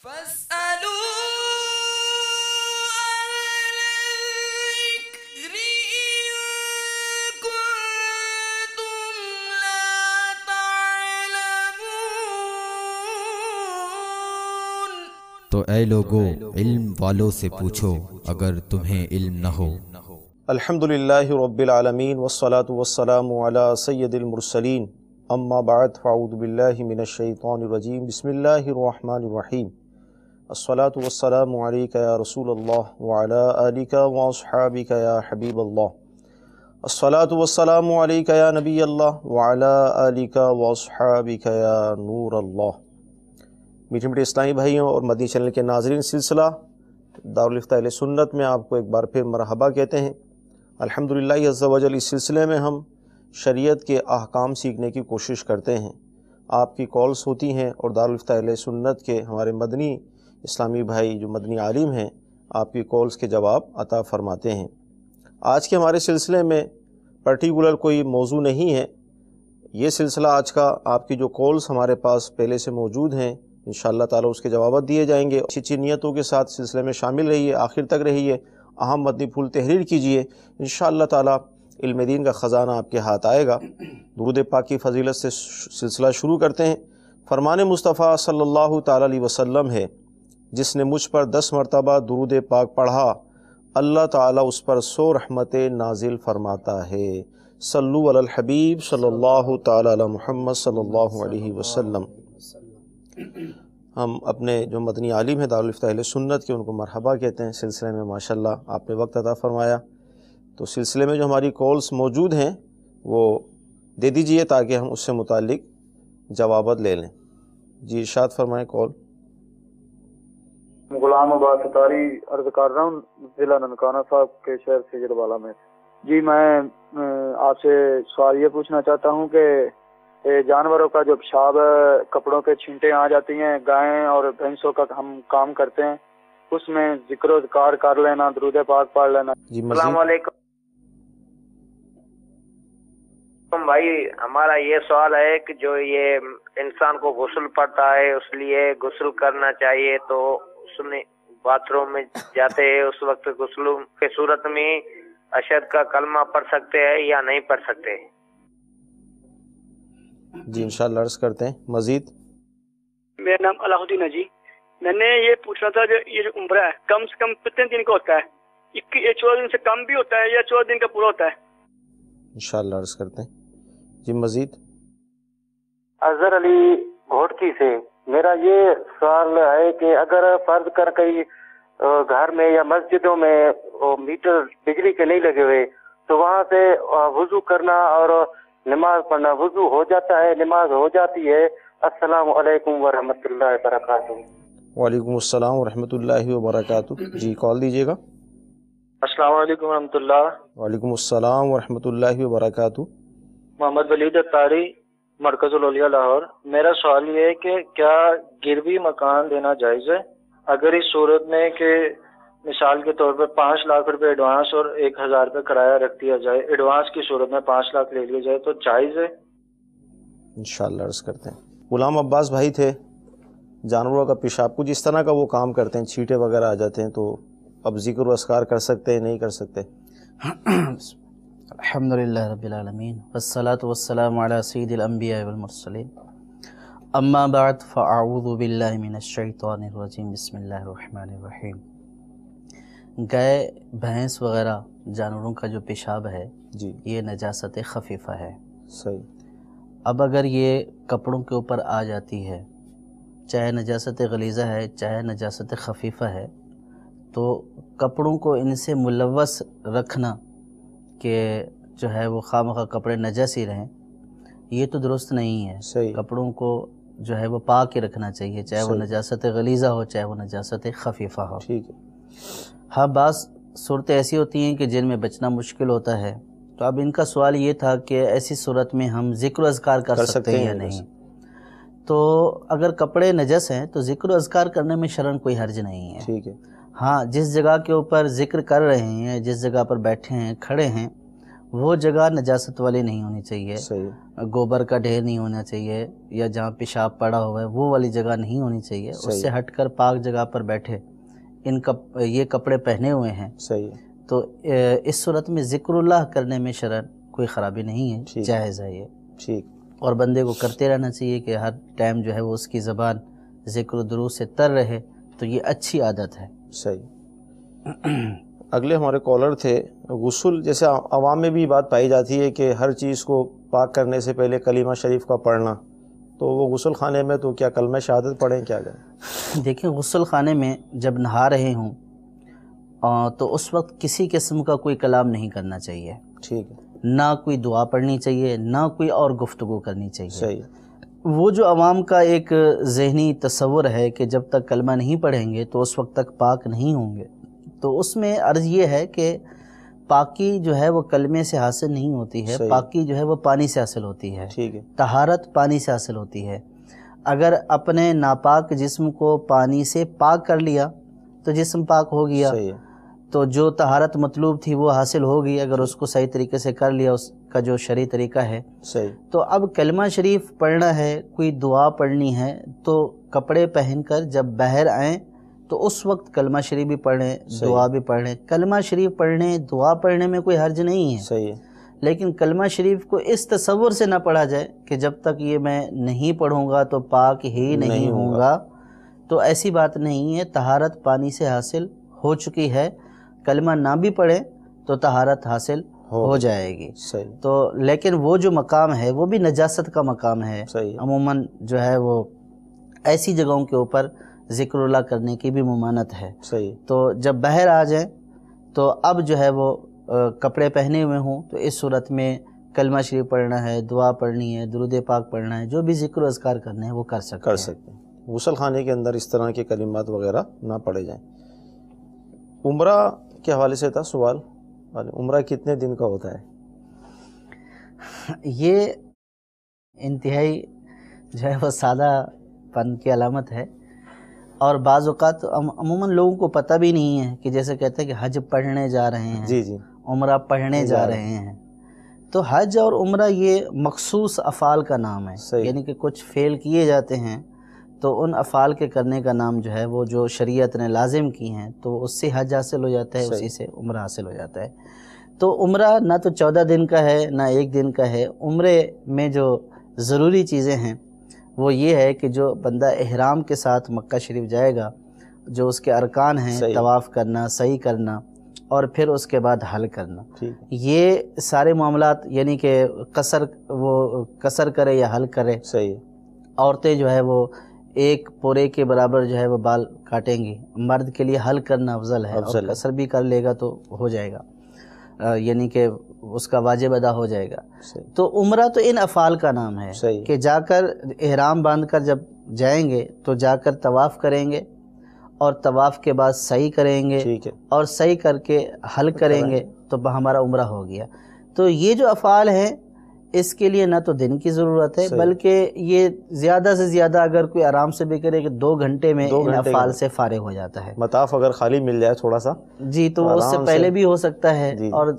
تو اے لوگو علم والوں سے پوچھو اگر تمہیں علم نہ ہو۔ الحمدللہ رب العالمین والصلاة والسلام علی سید المرسلین، اما بعد فاعوذ باللہ من الشیطان الرجیم، بسم اللہ الرحمن الرحیم۔ الصلاة والسلام علیک یا رسول اللہ وعلی آلک واصحابک یا حبیب اللہ۔ الصلاة والسلام علیک یا نبی اللہ وعلی آلک واصحابک یا نور اللہ۔ میٹھے میٹھے اسلامی بھائیوں اور مدنی چینل کے ناظرین، سلسلہ دارالفتہ اہل سنت میں آپ کو ایک بار پھر مرحبا کہتے ہیں۔ الحمدللہ عز و جل، اس سلسلے میں ہم شریعت کے احکام سیکھنے کی کوشش کرتے ہیں۔ آپ کی کالز ہوتی ہیں اور دارالفتہ اہل سنت کے ہمارے مدنی اسلامی بھائی جو مدنی عالم ہیں آپ کی کالز کے جواب عطا فرماتے ہیں۔ آج کے ہمارے سلسلے میں پرٹیکولر کوئی موضوع نہیں ہے، یہ سلسلہ آج کا آپ کی جو کالز ہمارے پاس پہلے سے موجود ہیں انشاءاللہ تعالی اس کے جوابات دیے جائیں گے۔ اچھی اچھی نیتوں کے ساتھ سلسلے میں شامل رہیے، آخر تک رہیے، اہم مدنی پھول تحریر کیجئے، انشاءاللہ تعالی علم دین کا خزانہ آپ کے ہاتھ آئے گا۔ درود پاک کی فضیلت سے سلسلہ شروع کرتے ہیں۔ فرمان مصطفیٰ صلی اللہ تعالی علیہ وسلم ہے، جس نے مجھ پر 10 مرتبہ درود پاک پڑھا اللہ تعالی اس پر 100 رحمتیں نازل فرماتا ہے۔ صلو علی الحبیب صلی اللہ تعالی علی محمد صلی اللہ علیہ وسلم۔ ہم اپنے جو مدنی عالم ہیں دارالفتہ اہل سنت کے، ان کو مرحبا کہتے ہیں۔ سلسلے میں ماشاءاللہ آپ نے وقت عطا فرمایا، تو سلسلے میں جو ہماری کالز موجود ہیں وہ دے دیجئے تاکہ ہم اس سے متعلق جوابات لے لیں۔ جی ارشاد فرمائیں۔ کال غلام عباس اتاری عرض کر رہا ہوں، ضلع ننکانہ صاحب کے شہر سجروالا میں۔ جی میں آپ سے سوال یہ پوچھنا چاہتا ہوں کہ جانوروں کا جو پیشاب کپڑوں کے چھینٹیں آ جاتی ہیں، گائیں اور بھینسوں کا ہم کام کرتے ہیں، اس میں ذکر و اذکار کر لینا، درود پاک پڑھ لینا۔ جی السلام علیکم بھائی، ہمارا یہ سوال ہے کہ جو یہ انسان کو غسل پڑتا ہے اس لیے غسل کرنا چاہیے، تو اس میں باتھ روم میں جاتے ہیں اس وقت غسل کی صورت میں اشہد کا کلمہ پڑھ سکتے ہیں یا نہیں پڑھ سکتے؟ جی انشاءاللہ عرض کرتے ہیں مزید۔ میرا نام علاء الدین ہے جی۔ میں نے یہ پوچھنا تھا، یہ جو عمرہ ہے کم سے کم کتنے دن کا ہوتا ہے؟ 14 دن سے کم بھی ہوتا ہے یا 14 دن کا پورا ہوتا ہے؟ انشاءاللہ عرض کرتے ہیں جی مزید۔ اظہر علی گھوٹکی سے میرا یہ سوال ہے کہ اگر فرض کر کئی گھر میں یا مسجدوں میں میٹر بجلی کے نہیں لگے ہوئے تو وہاں سے وضو کرنا اور نماز پڑھنا، وضو ہو جاتا ہے، نماز ہو جاتی ہے۔ السلام علیکم ورحمۃ اللہ وبرکاتہ۔ وعلیکم السلام ورحمۃ اللہ وبرکاتہ۔ جی کال دیجیے گا۔ السلام علیکم ورحمۃ اللہ۔ وعلیکم السلام ورحمۃ اللہ وبرکاتہ۔ محمد ولید اتاری، مرکز الاولیاء لاہور۔ میرا سوال یہ ہے کہ کیا گروی مکان دینا جائز ہے؟ اگر اس صورت میں کہ مثال کے طور پر 5 لاکھ روپے ایڈوانس اور 1000 روپے کرایہ رکھ دیا جائے، ایڈوانس کی صورت میں 5 لاکھ لے لیا جائے تو جائز ہے؟ انشاءاللہ عرض کرتے ہیں۔ غلام عباس بھائی تھے، جانوروں کا پیشاب کو جس طرح کا وہ کام کرتے ہیں، چھینٹے وغیرہ آ جاتے ہیں، تو اب ذکر و اذکار کر سکتے ہیں نہیں کر سکتے؟ الحمدللہ رب العالمین والصلاة والسلام علی سید الانبیاء والمرسلین، اما بعد فاعوذ باللہ من الشیطان الرجیم، بسم اللہ الرحمن الرحیم۔ گائے، بھینس وغیرہ جانوروں کا جو پیشاب ہے جی یہ نجاست خفیفہ ہے۔ صحیح۔ اب اگر یہ کپڑوں کے اوپر آ جاتی ہے، چاہے نجاست غلیظہ ہے چاہے نجاست خفیفہ ہے، تو کپڑوں کو ان سے ملوث رکھنا کہ جو ہے وہ خواہ کپڑے نجس ہی رہیں، یہ تو درست نہیں ہے۔ صحیح۔ کپڑوں کو جو ہے وہ پاک ہی رکھنا چاہیے، چاہے وہ نجاست غلیظہ ہو چاہے وہ نجاست خفیفہ ہو۔ ٹھیک ہے۔ ہاں بعض صورتیں ایسی ہوتی ہیں کہ جن میں بچنا مشکل ہوتا ہے، تو اب ان کا سوال یہ تھا کہ ایسی صورت میں ہم ذکر و اذکار کر سکتے ہیں یا نہیں؟ تو اگر کپڑے نجس ہیں تو ذکر و اذکار کرنے میں شرعاً کوئی حرج نہیں ہے۔ ٹھیک ہے۔ ہاں جس جگہ کے اوپر ذکر کر رہے ہیں، جس جگہ پر بیٹھے ہیں، کھڑے ہیں، وہ جگہ نجاست والی نہیں ہونی چاہیے، صحیح، گوبر کا ڈھیر نہیں ہونا چاہیے، یا جہاں پیشاب پڑا ہوا ہے وہ والی جگہ نہیں ہونی چاہیے، اس سے ہٹ کر پاک جگہ پر بیٹھے، یہ کپڑے پہنے ہوئے ہیں، صحیح، تو اس صورت میں ذکر اللہ کرنے میں شرعاً کوئی خرابی نہیں ہے، جائز ہے یہ، ٹھیک، اور بندے کو کرتے رہنا چاہیے کہ ہر ٹائم جو ہے وہ اس کی زبان ذکر و درود سے تر رہے، تو یہ اچھی عادت ہے۔ صحیح۔ اگلے ہمارے کالر تھے، غسل جیسے عوام میں بھی بات پائی جاتی ہے کہ ہر چیز کو پاک کرنے سے پہلے کلمہ شریف کا پڑھنا، تو وہ غسل خانے میں تو کیا کلمہ شہادت پڑھیں، کیا کریں؟ دیکھیں، غسل خانے میں جب نہا رہے ہوں تو اس وقت کسی قسم کا کوئی کلام نہیں کرنا چاہیے، ٹھیک ہے، نہ کوئی دعا پڑھنی چاہیے، نہ کوئی اور گفتگو کرنی چاہیے۔ صحیح، وہ جو عوام کا ایک ذہنی تصور ہے کہ جب تک کلمہ نہیں پڑھیں گے تو اس وقت تک پاک نہیں ہوں گے، تو اس میں عرض یہ ہے کہ پاکی جو ہے وہ کلمے سے حاصل نہیں ہوتی ہے، پاکی جو ہے وہ پانی سے حاصل ہوتی ہے، ٹھیک ہے، طہارت پانی سے حاصل ہوتی ہے۔ اگر اپنے ناپاک جسم کو پانی سے پاک کر لیا تو جسم پاک ہو گیا، صحیح، تو جو طہارت مطلوب تھی وہ حاصل ہوگی اگر اس کو صحیح طریقے سے کر لیا، اس کا جو شرعی طریقہ ہے۔ صحیح، تو اب کلمہ شریف پڑھنا ہے، کوئی دعا پڑھنی ہے، تو کپڑے پہن کر جب باہر آئیں تو اس وقت کلمہ شریف بھی پڑھیں، دعا بھی پڑھیں۔ کلمہ شریف پڑھنے، دعا پڑھنے میں کوئی حرج نہیں ہے، صحیح، لیکن کلمہ شریف کو اس تصور سے نہ پڑھا جائے کہ جب تک یہ میں نہیں پڑھوں گا تو پاک ہی نہیں ہوں گا، تو ایسی بات نہیں ہے، طہارت پانی سے حاصل ہو چکی ہے، کلمہ نہ بھی پڑھیں تو طہارت حاصل ہو جائے گی۔ صحیح، تو لیکن وہ جو مقام ہے وہ بھی نجاست کا مقام ہے، صحیح، عموماً جو ہے وہ ایسی جگہوں کے اوپر ذکر اللہ کرنے کی بھی ممانت ہے۔ صحیح، تو جب باہر آ جائیں تو اب جو ہے وہ کپڑے پہنے ہوئے ہوں تو اس صورت میں کلمہ شریف پڑھنا ہے، دعا پڑھنی ہے، درود پاک پڑھنا ہے، جو بھی ذکر و اذکار کرنے ہیں وہ کر سکتے ہیں۔ غسل خانے کے اندر اس طرح کے کلمات وغیرہ نہ پڑھے جائیں۔ عمرہ کے حوالے سے تھا سوال، عمرہ کتنے دن کا ہوتا ہے؟ یہ انتہائی جو ہے وہ سادہ پن کی علامت ہے، اور بعض اوقات عموماً لوگوں کو پتہ بھی نہیں ہے کہ جیسے کہتے ہیں کہ حج پڑھنے جا رہے ہیں، جی جی، عمرہ پڑھنے جا رہے ہیں، تو حج اور عمرہ یہ مخصوص افعال کا نام ہے، یعنی کہ کچھ فعل کیے جاتے ہیں تو ان افعال کے کرنے کا نام جو ہے وہ جو شریعت نے لازم کی ہیں تو اس سے حج حاصل ہو جاتا ہے، اسی سے عمرہ حاصل ہو جاتا ہے۔ تو عمرہ نہ تو 14 دن کا ہے نہ 1 دن کا ہے۔ عمرے میں جو ضروری چیزیں ہیں وہ یہ ہے کہ جو بندہ احرام کے ساتھ مکہ شریف جائے گا، جو اس کے ارکان ہیں، طواف کرنا، سعی کرنا، اور پھر اس کے بعد حل کرنا، یہ سارے معاملات، یعنی کہ قصر کرے یا حل کرے۔ عورتیں جو ہے وہ 1 پورے کے برابر جو ہے وہ بال کاٹیں گی، مرد کے لیے حل کرنا افضل ہے، اور قصر بھی کر لے گا تو ہو جائے گا، یعنی کہ اس کا واجب ادا ہو جائے گا۔ تو عمرہ تو ان افعال کا نام ہے کہ جا کر احرام باندھ کر جب جائیں گے تو جا کر طواف کریں گے، اور طواف کے بعد سعی کریں گے، اور سعی کر کے حل کریں گے، تو ہمارا عمرہ ہو گیا۔ تو یہ جو افعال ہیں اس کے لیے نہ تو دن کی ضرورت ہے، بلکہ یہ زیادہ سے زیادہ اگر کوئی آرام سے بھی کرے کہ 2 گھنٹے میں ان افعال سے فارغ ہو جاتا ہے۔ مطاف اگر خالی مل جائے تھوڑا سا، جی، تو اس سے پہلے بھی ہو سکتا ہے، اور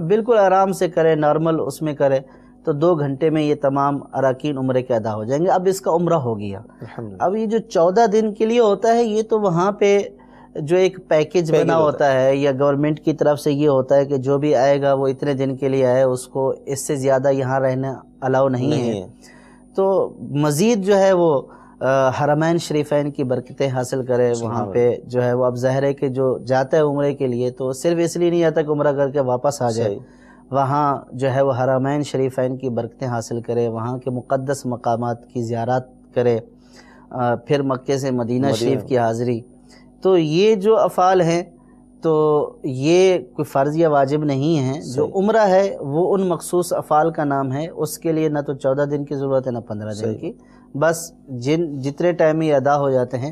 بالکل آرام سے کرے، نارمل اس میں کرے، تو 2 گھنٹے میں یہ تمام اراکین عمرے کے ادا ہو جائیں گے۔ اب اس کا عمرہ ہو گیا۔ اب یہ جو 14 دن کے لیے ہوتا ہے یہ تو وہاں پہ جو ایک پیکج بنا ہوتا ہے، یا گورنمنٹ کی طرف سے یہ ہوتا ہے کہ جو بھی آئے گا وہ اتنے دن کے لیے آئے، اس کو اس سے زیادہ یہاں رہنا الاؤ نہیں ہے۔ تو مزید جو ہے وہ حرمین شریفین کی برکتیں حاصل کرے وہاں پہ، جو ہے وہ اب ظاہر ہے کہ جو جاتا ہے عمرے کے لیے تو صرف اس لیے نہیں جاتا کہ عمرہ کر کے واپس آ جائے، وہاں جو ہے وہ حرمین شریفین کی برکتیں حاصل کرے، وہاں کے مقدس مقامات کی زیارت کرے، پھر مکے سے مدینہ شریف کی حاضری۔ تو یہ جو افعال ہیں تو یہ کوئی فرض یا واجب نہیں ہے، جو عمرہ ہے وہ ان مخصوص افعال کا نام ہے، اس کے لیے نہ تو 14 دن کی ضرورت ہے نہ 15 دن کی، بس جتنے ٹائم یہ ادا ہو جاتے ہیں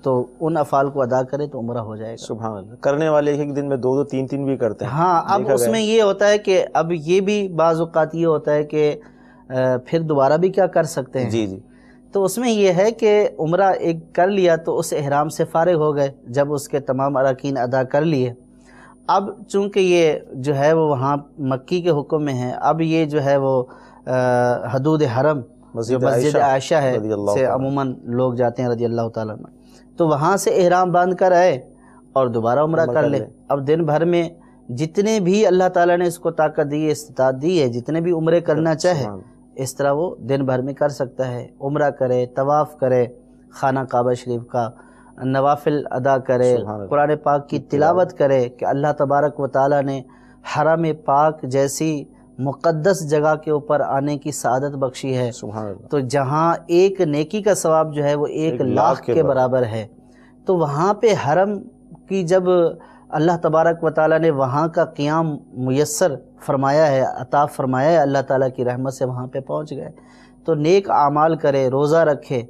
تو ان افعال کو ادا کرے تو عمرہ ہو جائے گا۔ سبحان اللہ۔ کرنے والے ایک دن میں 2 3 بھی کرتے ہیں۔ ہاں، اب اس میں یہ ہوتا ہے کہ اب یہ بھی بعض اوقات یہ ہوتا ہے کہ پھر دوبارہ بھی کیا کر سکتے ہیں۔ جی جی، تو اس میں یہ ہے کہ عمرہ ایک کر لیا تو اس احرام سے فارغ ہو گئے جب اس کے تمام اراکین ادا کر لیے۔ اب چونکہ یہ جو ہے وہ وہاں مکی کے حکم میں ہے، اب یہ جو ہے وہ حدود حرم جو مسجد عائشہ ہے سے عموماً لوگ جاتے ہیں رضی اللہ تعالیٰ عنہ، تو وہاں سے احرام باندھ کر آئے اور دوبارہ عمرہ کر لے۔ اب دن بھر میں جتنے بھی اللہ تعالیٰ نے اس کو طاقت دی ہے، استطاعت دی ہے، جتنے بھی عمرے کرنا چاہے اس طرح وہ دن بھر میں کر سکتا ہے، عمرہ کرے، طواف کرے خانہ کعبہ شریف کا، نوافل ادا کرے، قرآن پاک کی تلاوت کرے کہ اللہ تبارک و تعالیٰ نے حرم پاک جیسی مقدس جگہ کے اوپر آنے کی سعادت بخشی ہے، تو جہاں ایک نیکی کا ثواب جو ہے وہ 1,00,000 کے برابر ہے، تو وہاں پہ حرم کی جب اللہ تبارک و تعالیٰ نے وہاں کا قیام میسر فرمایا ہے، عطا فرمایا ہے، اللہ تعالیٰ کی رحمت سے وہاں پہ پہنچ گئے، تو نیک اعمال کرے، روزہ رکھے،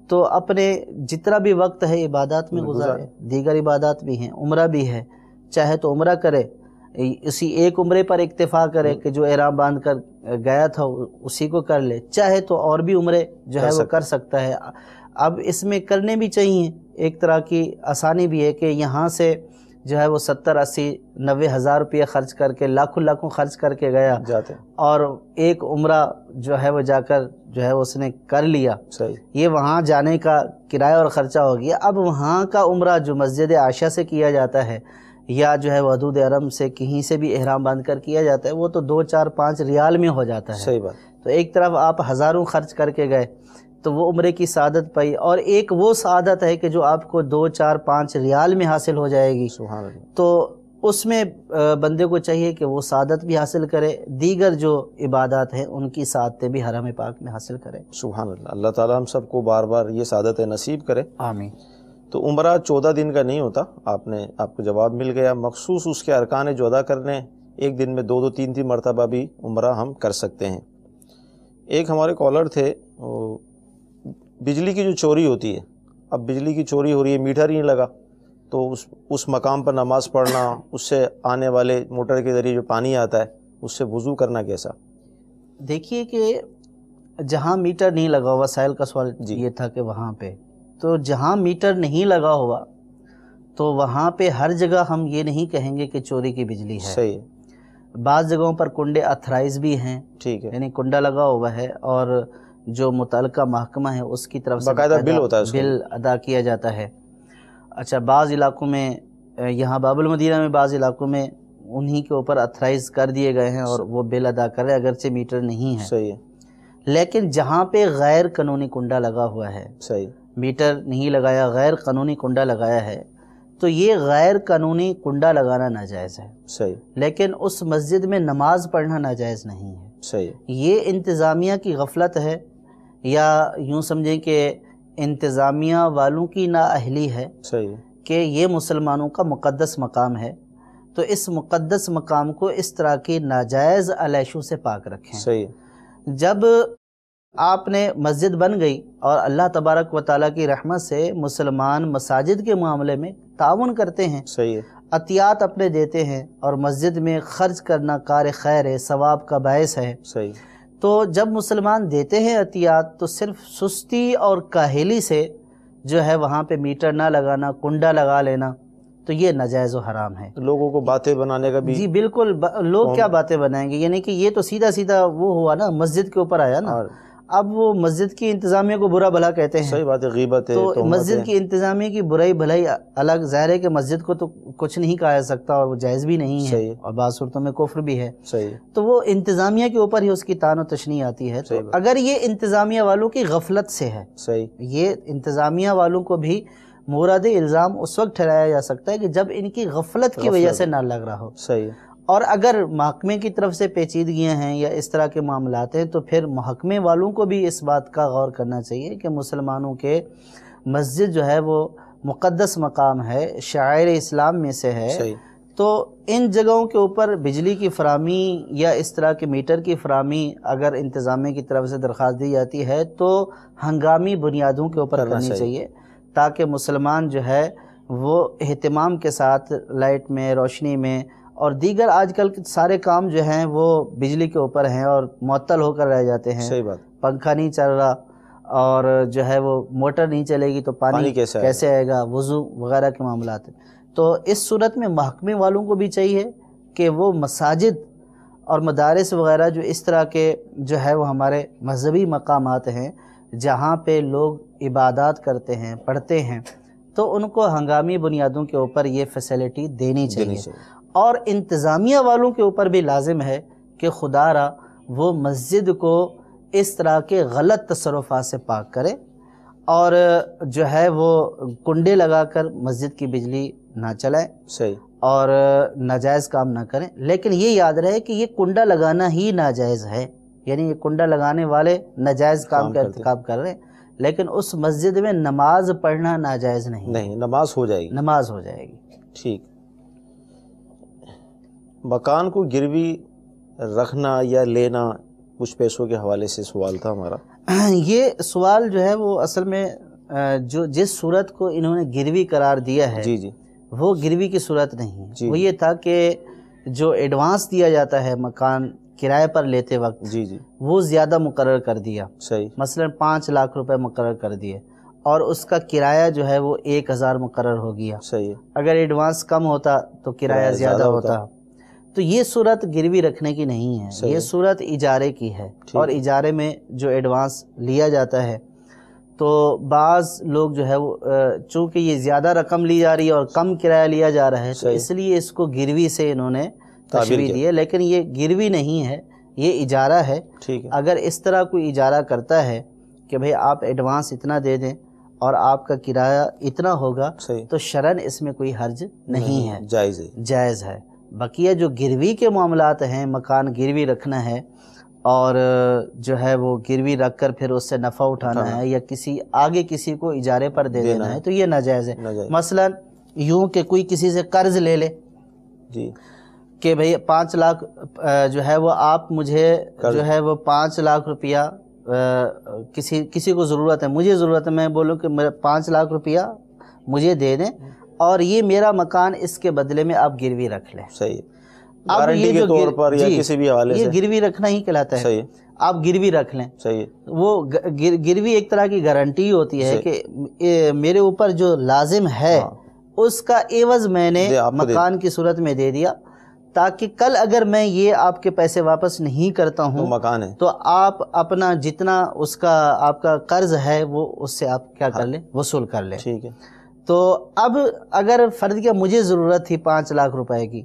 تو اپنے جتنا بھی وقت ہے عبادات میں گزارے، دیگر عبادات بھی ہیں، عمرہ بھی ہے، چاہے تو عمرہ کرے، اسی ایک عمرے پر اکتفا کرے کہ جو احرام باندھ کر گیا تھا اسی کو کر لے، چاہے تو اور بھی عمرے جو ہے وہ کر سکتا ہے۔ اب اس میں کرنے بھی چاہیے، ایک طرح کی آسانی بھی ہے کہ یہاں سے جو ہے وہ 70، 80، 90 ہزار روپیہ خرچ کر کے، لاکھوں خرچ کر کے گیا جاتے، اور ایک عمرہ جو ہے وہ جا کر جو ہے اس نے کر لیا، یہ وہاں جانے کا کرایہ اور خرچہ ہو گیا۔ اب وہاں کا عمرہ جو مسجد عائشہ سے کیا جاتا ہے یا جو ہے وہ حدود حرم سے کہیں سے بھی احرام باندھ کر کیا جاتا ہے، وہ تو 2، 4، 5 ریال میں ہو جاتا ہے۔ صحیح بات۔ تو ایک طرف آپ ہزاروں خرچ کر کے گئے تو وہ عمرے کی سعادت پائی، اور ایک وہ سعادت ہے کہ جو آپ کو 2، 4، 5 ریال میں حاصل ہو جائے گی، تو اس میں بندے کو چاہیے کہ وہ سعادت بھی حاصل کرے، دیگر جو عبادات ہیں ان کی سعادتیں بھی حرم پاک میں حاصل کرے۔ سبحان اللہ، اللہ تعالیٰ ہم سب کو بار بار یہ سعادتیں نصیب کرے، آمین۔ تو عمرہ 14 دن کا نہیں ہوتا، آپ کو جواب مل گیا، مخصوص اس کے ارکان جو ادا کرنے، ایک دن میں 2، 3 مرتبہ بھی عمرہ ہم کر سکتے ہیں۔ ایک ہمارے کالر تھے، بجلی کی جو چوری ہوتی ہے، اب بجلی کی چوری ہو رہی ہے، میٹر ہی نہیں لگا، تو اس مقام پر نماز پڑھنا، اس سے آنے والے موٹر کے ذریعے جو پانی آتا ہے اس سے وضو کرنا کیسا؟ دیکھیے کہ جہاں میٹر نہیں لگا ہوا، سائل کا سوال یہ تھا کہ وہاں پہ، تو جہاں میٹر نہیں لگا ہوا تو وہاں پہ ہر جگہ ہم یہ نہیں کہیں گے کہ چوری کی بجلی ہے۔ صحیح ہے۔ بعض جگہوں پر کنڈے اتھرائز بھی ہیں، ٹھیک ہے، یعنی کنڈا لگا ہوا ہے اور جو متعلقہ محکمہ ہے اس کی طرف سے باقاعدہ بل ہوتا ہے، بل ادا کیا جاتا ہے۔ اچھا، بعض علاقوں میں، یہاں باب المدینہ میں بعض علاقوں میں انہی کے اوپر اتھرائز کر دیے گئے ہیں اور وہ بل ادا کر رہے ہیں اگرچہ میٹر نہیں ہے۔ صحیح ہے۔ لیکن جہاں پہ غیر قانونی کنڈا لگا ہوا ہے، صحیح، میٹر نہیں لگایا، غیر قانونی کنڈا لگایا ہے، تو یہ غیر قانونی کنڈا لگانا ناجائز ہے۔ صحیح، لیکن اس مسجد میں نماز پڑھنا ناجائز نہیں ہے۔ صحیح، یہ انتظامیہ کی غفلت ہے، یا یوں سمجھیں کہ انتظامیہ والوں کی نااہلی ہے، صحیح، کہ یہ مسلمانوں کا مقدس مقام ہے، تو اس مقدس مقام کو اس طرح کی ناجائز علیشوں سے پاک رکھیں۔ صحیح۔ جب آپ نے مسجد بن گئی اور اللہ تبارک و تعالیٰ کی رحمت سے مسلمان مساجد کے معاملے میں تعاون کرتے ہیں، صحیح ہے، عطیات اپنے دیتے ہیں، اور مسجد میں خرچ کرنا کار خیر ہے، ثواب کا باعث ہے، صحیح، تو جب مسلمان دیتے ہیں عطیات تو صرف سستی اور کاہلی سے جو ہے وہاں پہ میٹر نہ لگانا، کنڈا لگا لینا، تو یہ ناجائز و حرام ہے۔ لوگوں کو باتیں بنانے کا بھی، جی بالکل، لوگ کیا باتیں بنائیں گے، یعنی کہ یہ تو سیدھا سیدھا وہ ہوا نا، مسجد کے اوپر آیا نا، اب وہ مسجد کی انتظامیہ کو برا بھلا کہتے ہیں۔ صحیح بات ہے، غیبت ہے، تو مسجد کی انتظامیہ کی برائی بھلائی الگ، ظاہر ہے کہ مسجد کو تو کچھ نہیں کہا جا سکتا اور وہ جائز بھی نہیں ہے، اور بعض صورتوں میں کفر بھی ہے۔ صحیح، تو وہ انتظامیہ کے اوپر ہی اس کی طعن و تشنیع آتی ہے۔ تو اگر یہ انتظامیہ والوں کی غفلت سے ہے، صحیح، یہ انتظامیہ والوں کو بھی مورد الزام اس وقت ٹھہرایا جا سکتا ہے کہ جب ان کی غفلت کی وجہ سے نہ لگ رہا ہو۔ صحیح، اور اگر محکمے کی طرف سے پیچیدگیاں ہیں یا اس طرح کے معاملات ہیں تو پھر محکمے والوں کو بھی اس بات کا غور کرنا چاہیے کہ مسلمانوں کے مسجد جو ہے وہ مقدس مقام ہے، شعائر اسلام میں سے ہے، صحیح، تو ان جگہوں کے اوپر بجلی کی فراہمی یا اس طرح کے میٹر کی فراہمی اگر انتظامیہ کی طرف سے درخواست دی جاتی ہے تو ہنگامی بنیادوں کے اوپر کرنی چاہیے، تاکہ مسلمان جو ہے وہ اہتمام کے ساتھ لائٹ میں، روشنی میں، اور دیگر آج کل سارے کام جو ہیں وہ بجلی کے اوپر ہیں اور معطل ہو کر رہ جاتے ہیں۔ صحیح بات، پنکھا نہیں چل رہا اور جو ہے وہ موٹر نہیں چلے گی تو پانی کیسے آئے گا، وضو وغیرہ کے معاملات ہیں۔ تو اس صورت میں محکمے والوں کو بھی چاہیے کہ وہ مساجد اور مدارس وغیرہ جو اس طرح کے جو ہے وہ ہمارے مذہبی مقامات ہیں جہاں پہ لوگ عبادات کرتے ہیں پڑھتے ہیں، تو ان کو ہنگامی بنیادوں کے اوپر یہ فیسلٹی دینی چاہیے، اور انتظامیہ والوں کے اوپر بھی لازم ہے کہ خدا را وہ مسجد کو اس طرح کے غلط تصرفات سے پاک کرے، اور جو ہے وہ کنڈے لگا کر مسجد کی بجلی نہ چلائیں، صحیح، اور ناجائز کام نہ کریں۔ لیکن یہ یاد رہے کہ یہ کنڈا لگانا ہی ناجائز ہے، یعنی یہ کنڈا لگانے والے ناجائز کام کا ارتکاب کر رہے ہیں، لیکن اس مسجد میں نماز پڑھنا ناجائز نہیں، نماز ہو جائے گی، نماز ہو جائے گی۔ ٹھیک۔ مکان کو گروی رکھنا یا لینا کچھ پیسوں کے حوالے سے سوال تھا ہمارا۔ یہ سوال جو ہے وہ اصل میں جو جس صورت کو انہوں نے گروی قرار دیا ہے، جی جی، وہ گروی کی صورت نہیں ہے، وہ یہ تھا کہ جو ایڈوانس دیا جاتا ہے مکان کرائے پر لیتے وقت، جی جی، وہ زیادہ مقرر کر دیا، صحیح، مثلا 5 لاکھ روپے مقرر کر دیے، اور اس کا کرایہ جو ہے وہ 1000 مقرر ہو گیا، صحیح، اگر ایڈوانس کم ہوتا تو کرایہ زیادہ ہوتا۔ تو یہ صورت گروی رکھنے کی نہیں ہے، یہ صورت اجارے کی ہے، اور اجارے میں جو ایڈوانس لیا جاتا ہے تو بعض لوگ جو ہے وہ چونکہ یہ زیادہ رقم لی جا رہی ہے اور کم کرایہ لیا جا رہا ہے، تو اس لیے اس کو گروی سے انہوں نے تشبیہ دی ہے، لیکن یہ گروی نہیں ہے، یہ اجارہ ہے۔ اگر اس طرح کوئی اجارہ کرتا ہے کہ بھئی آپ ایڈوانس اتنا دے دیں اور آپ کا کرایہ اتنا ہوگا، تو شرعاً اس میں کوئی حرج نہیں ہے، جائز ہے۔ بقیہ جو گروی کے معاملات ہیں، مکان گروی رکھنا ہے اور جو ہے وہ گروی رکھ کر پھر اس سے نفع اٹھانا ہے یا کسی کو اجارے پر دے دینا ہے، تو یہ ناجائز ہے۔ مثلا یوں کہ کوئی کسی سے قرض لے لے کہ بھئی 5 لاکھ جو ہے وہ آپ مجھے جو ہے وہ 5 لاکھ روپیہ کسی کو ضرورت ہے، مجھے ضرورت ہے، میں بولوں کہ 5 لاکھ روپیہ مجھے دے دیں اور یہ میرا مکان اس کے بدلے میں آپ گروی رکھ لیں۔ صحیح، گارنٹی کے طور پر یا کسی بھی حوالے سے، یہ گروی رکھنا ہی کہلاتا ہے۔ صحیح، آپ گروی رکھ لیں، صحیح، وہ گروی ایک طرح کی گارنٹی ہوتی ہے کہ میرے اوپر جو لازم ہے اس کا عوض میں نے مکان کی صورت میں دے دیا، تاکہ کل اگر میں یہ آپ کے پیسے واپس نہیں کرتا ہوں مکان ہے تو آپ اپنا جتنا اس کا آپ کا قرض ہے وہ اس سے آپ کیا کر لیں، وصول کر لیں۔ ٹھیک ہے۔ تو اب اگر فرض کیا مجھے ضرورت تھی 5 لاکھ روپے کی،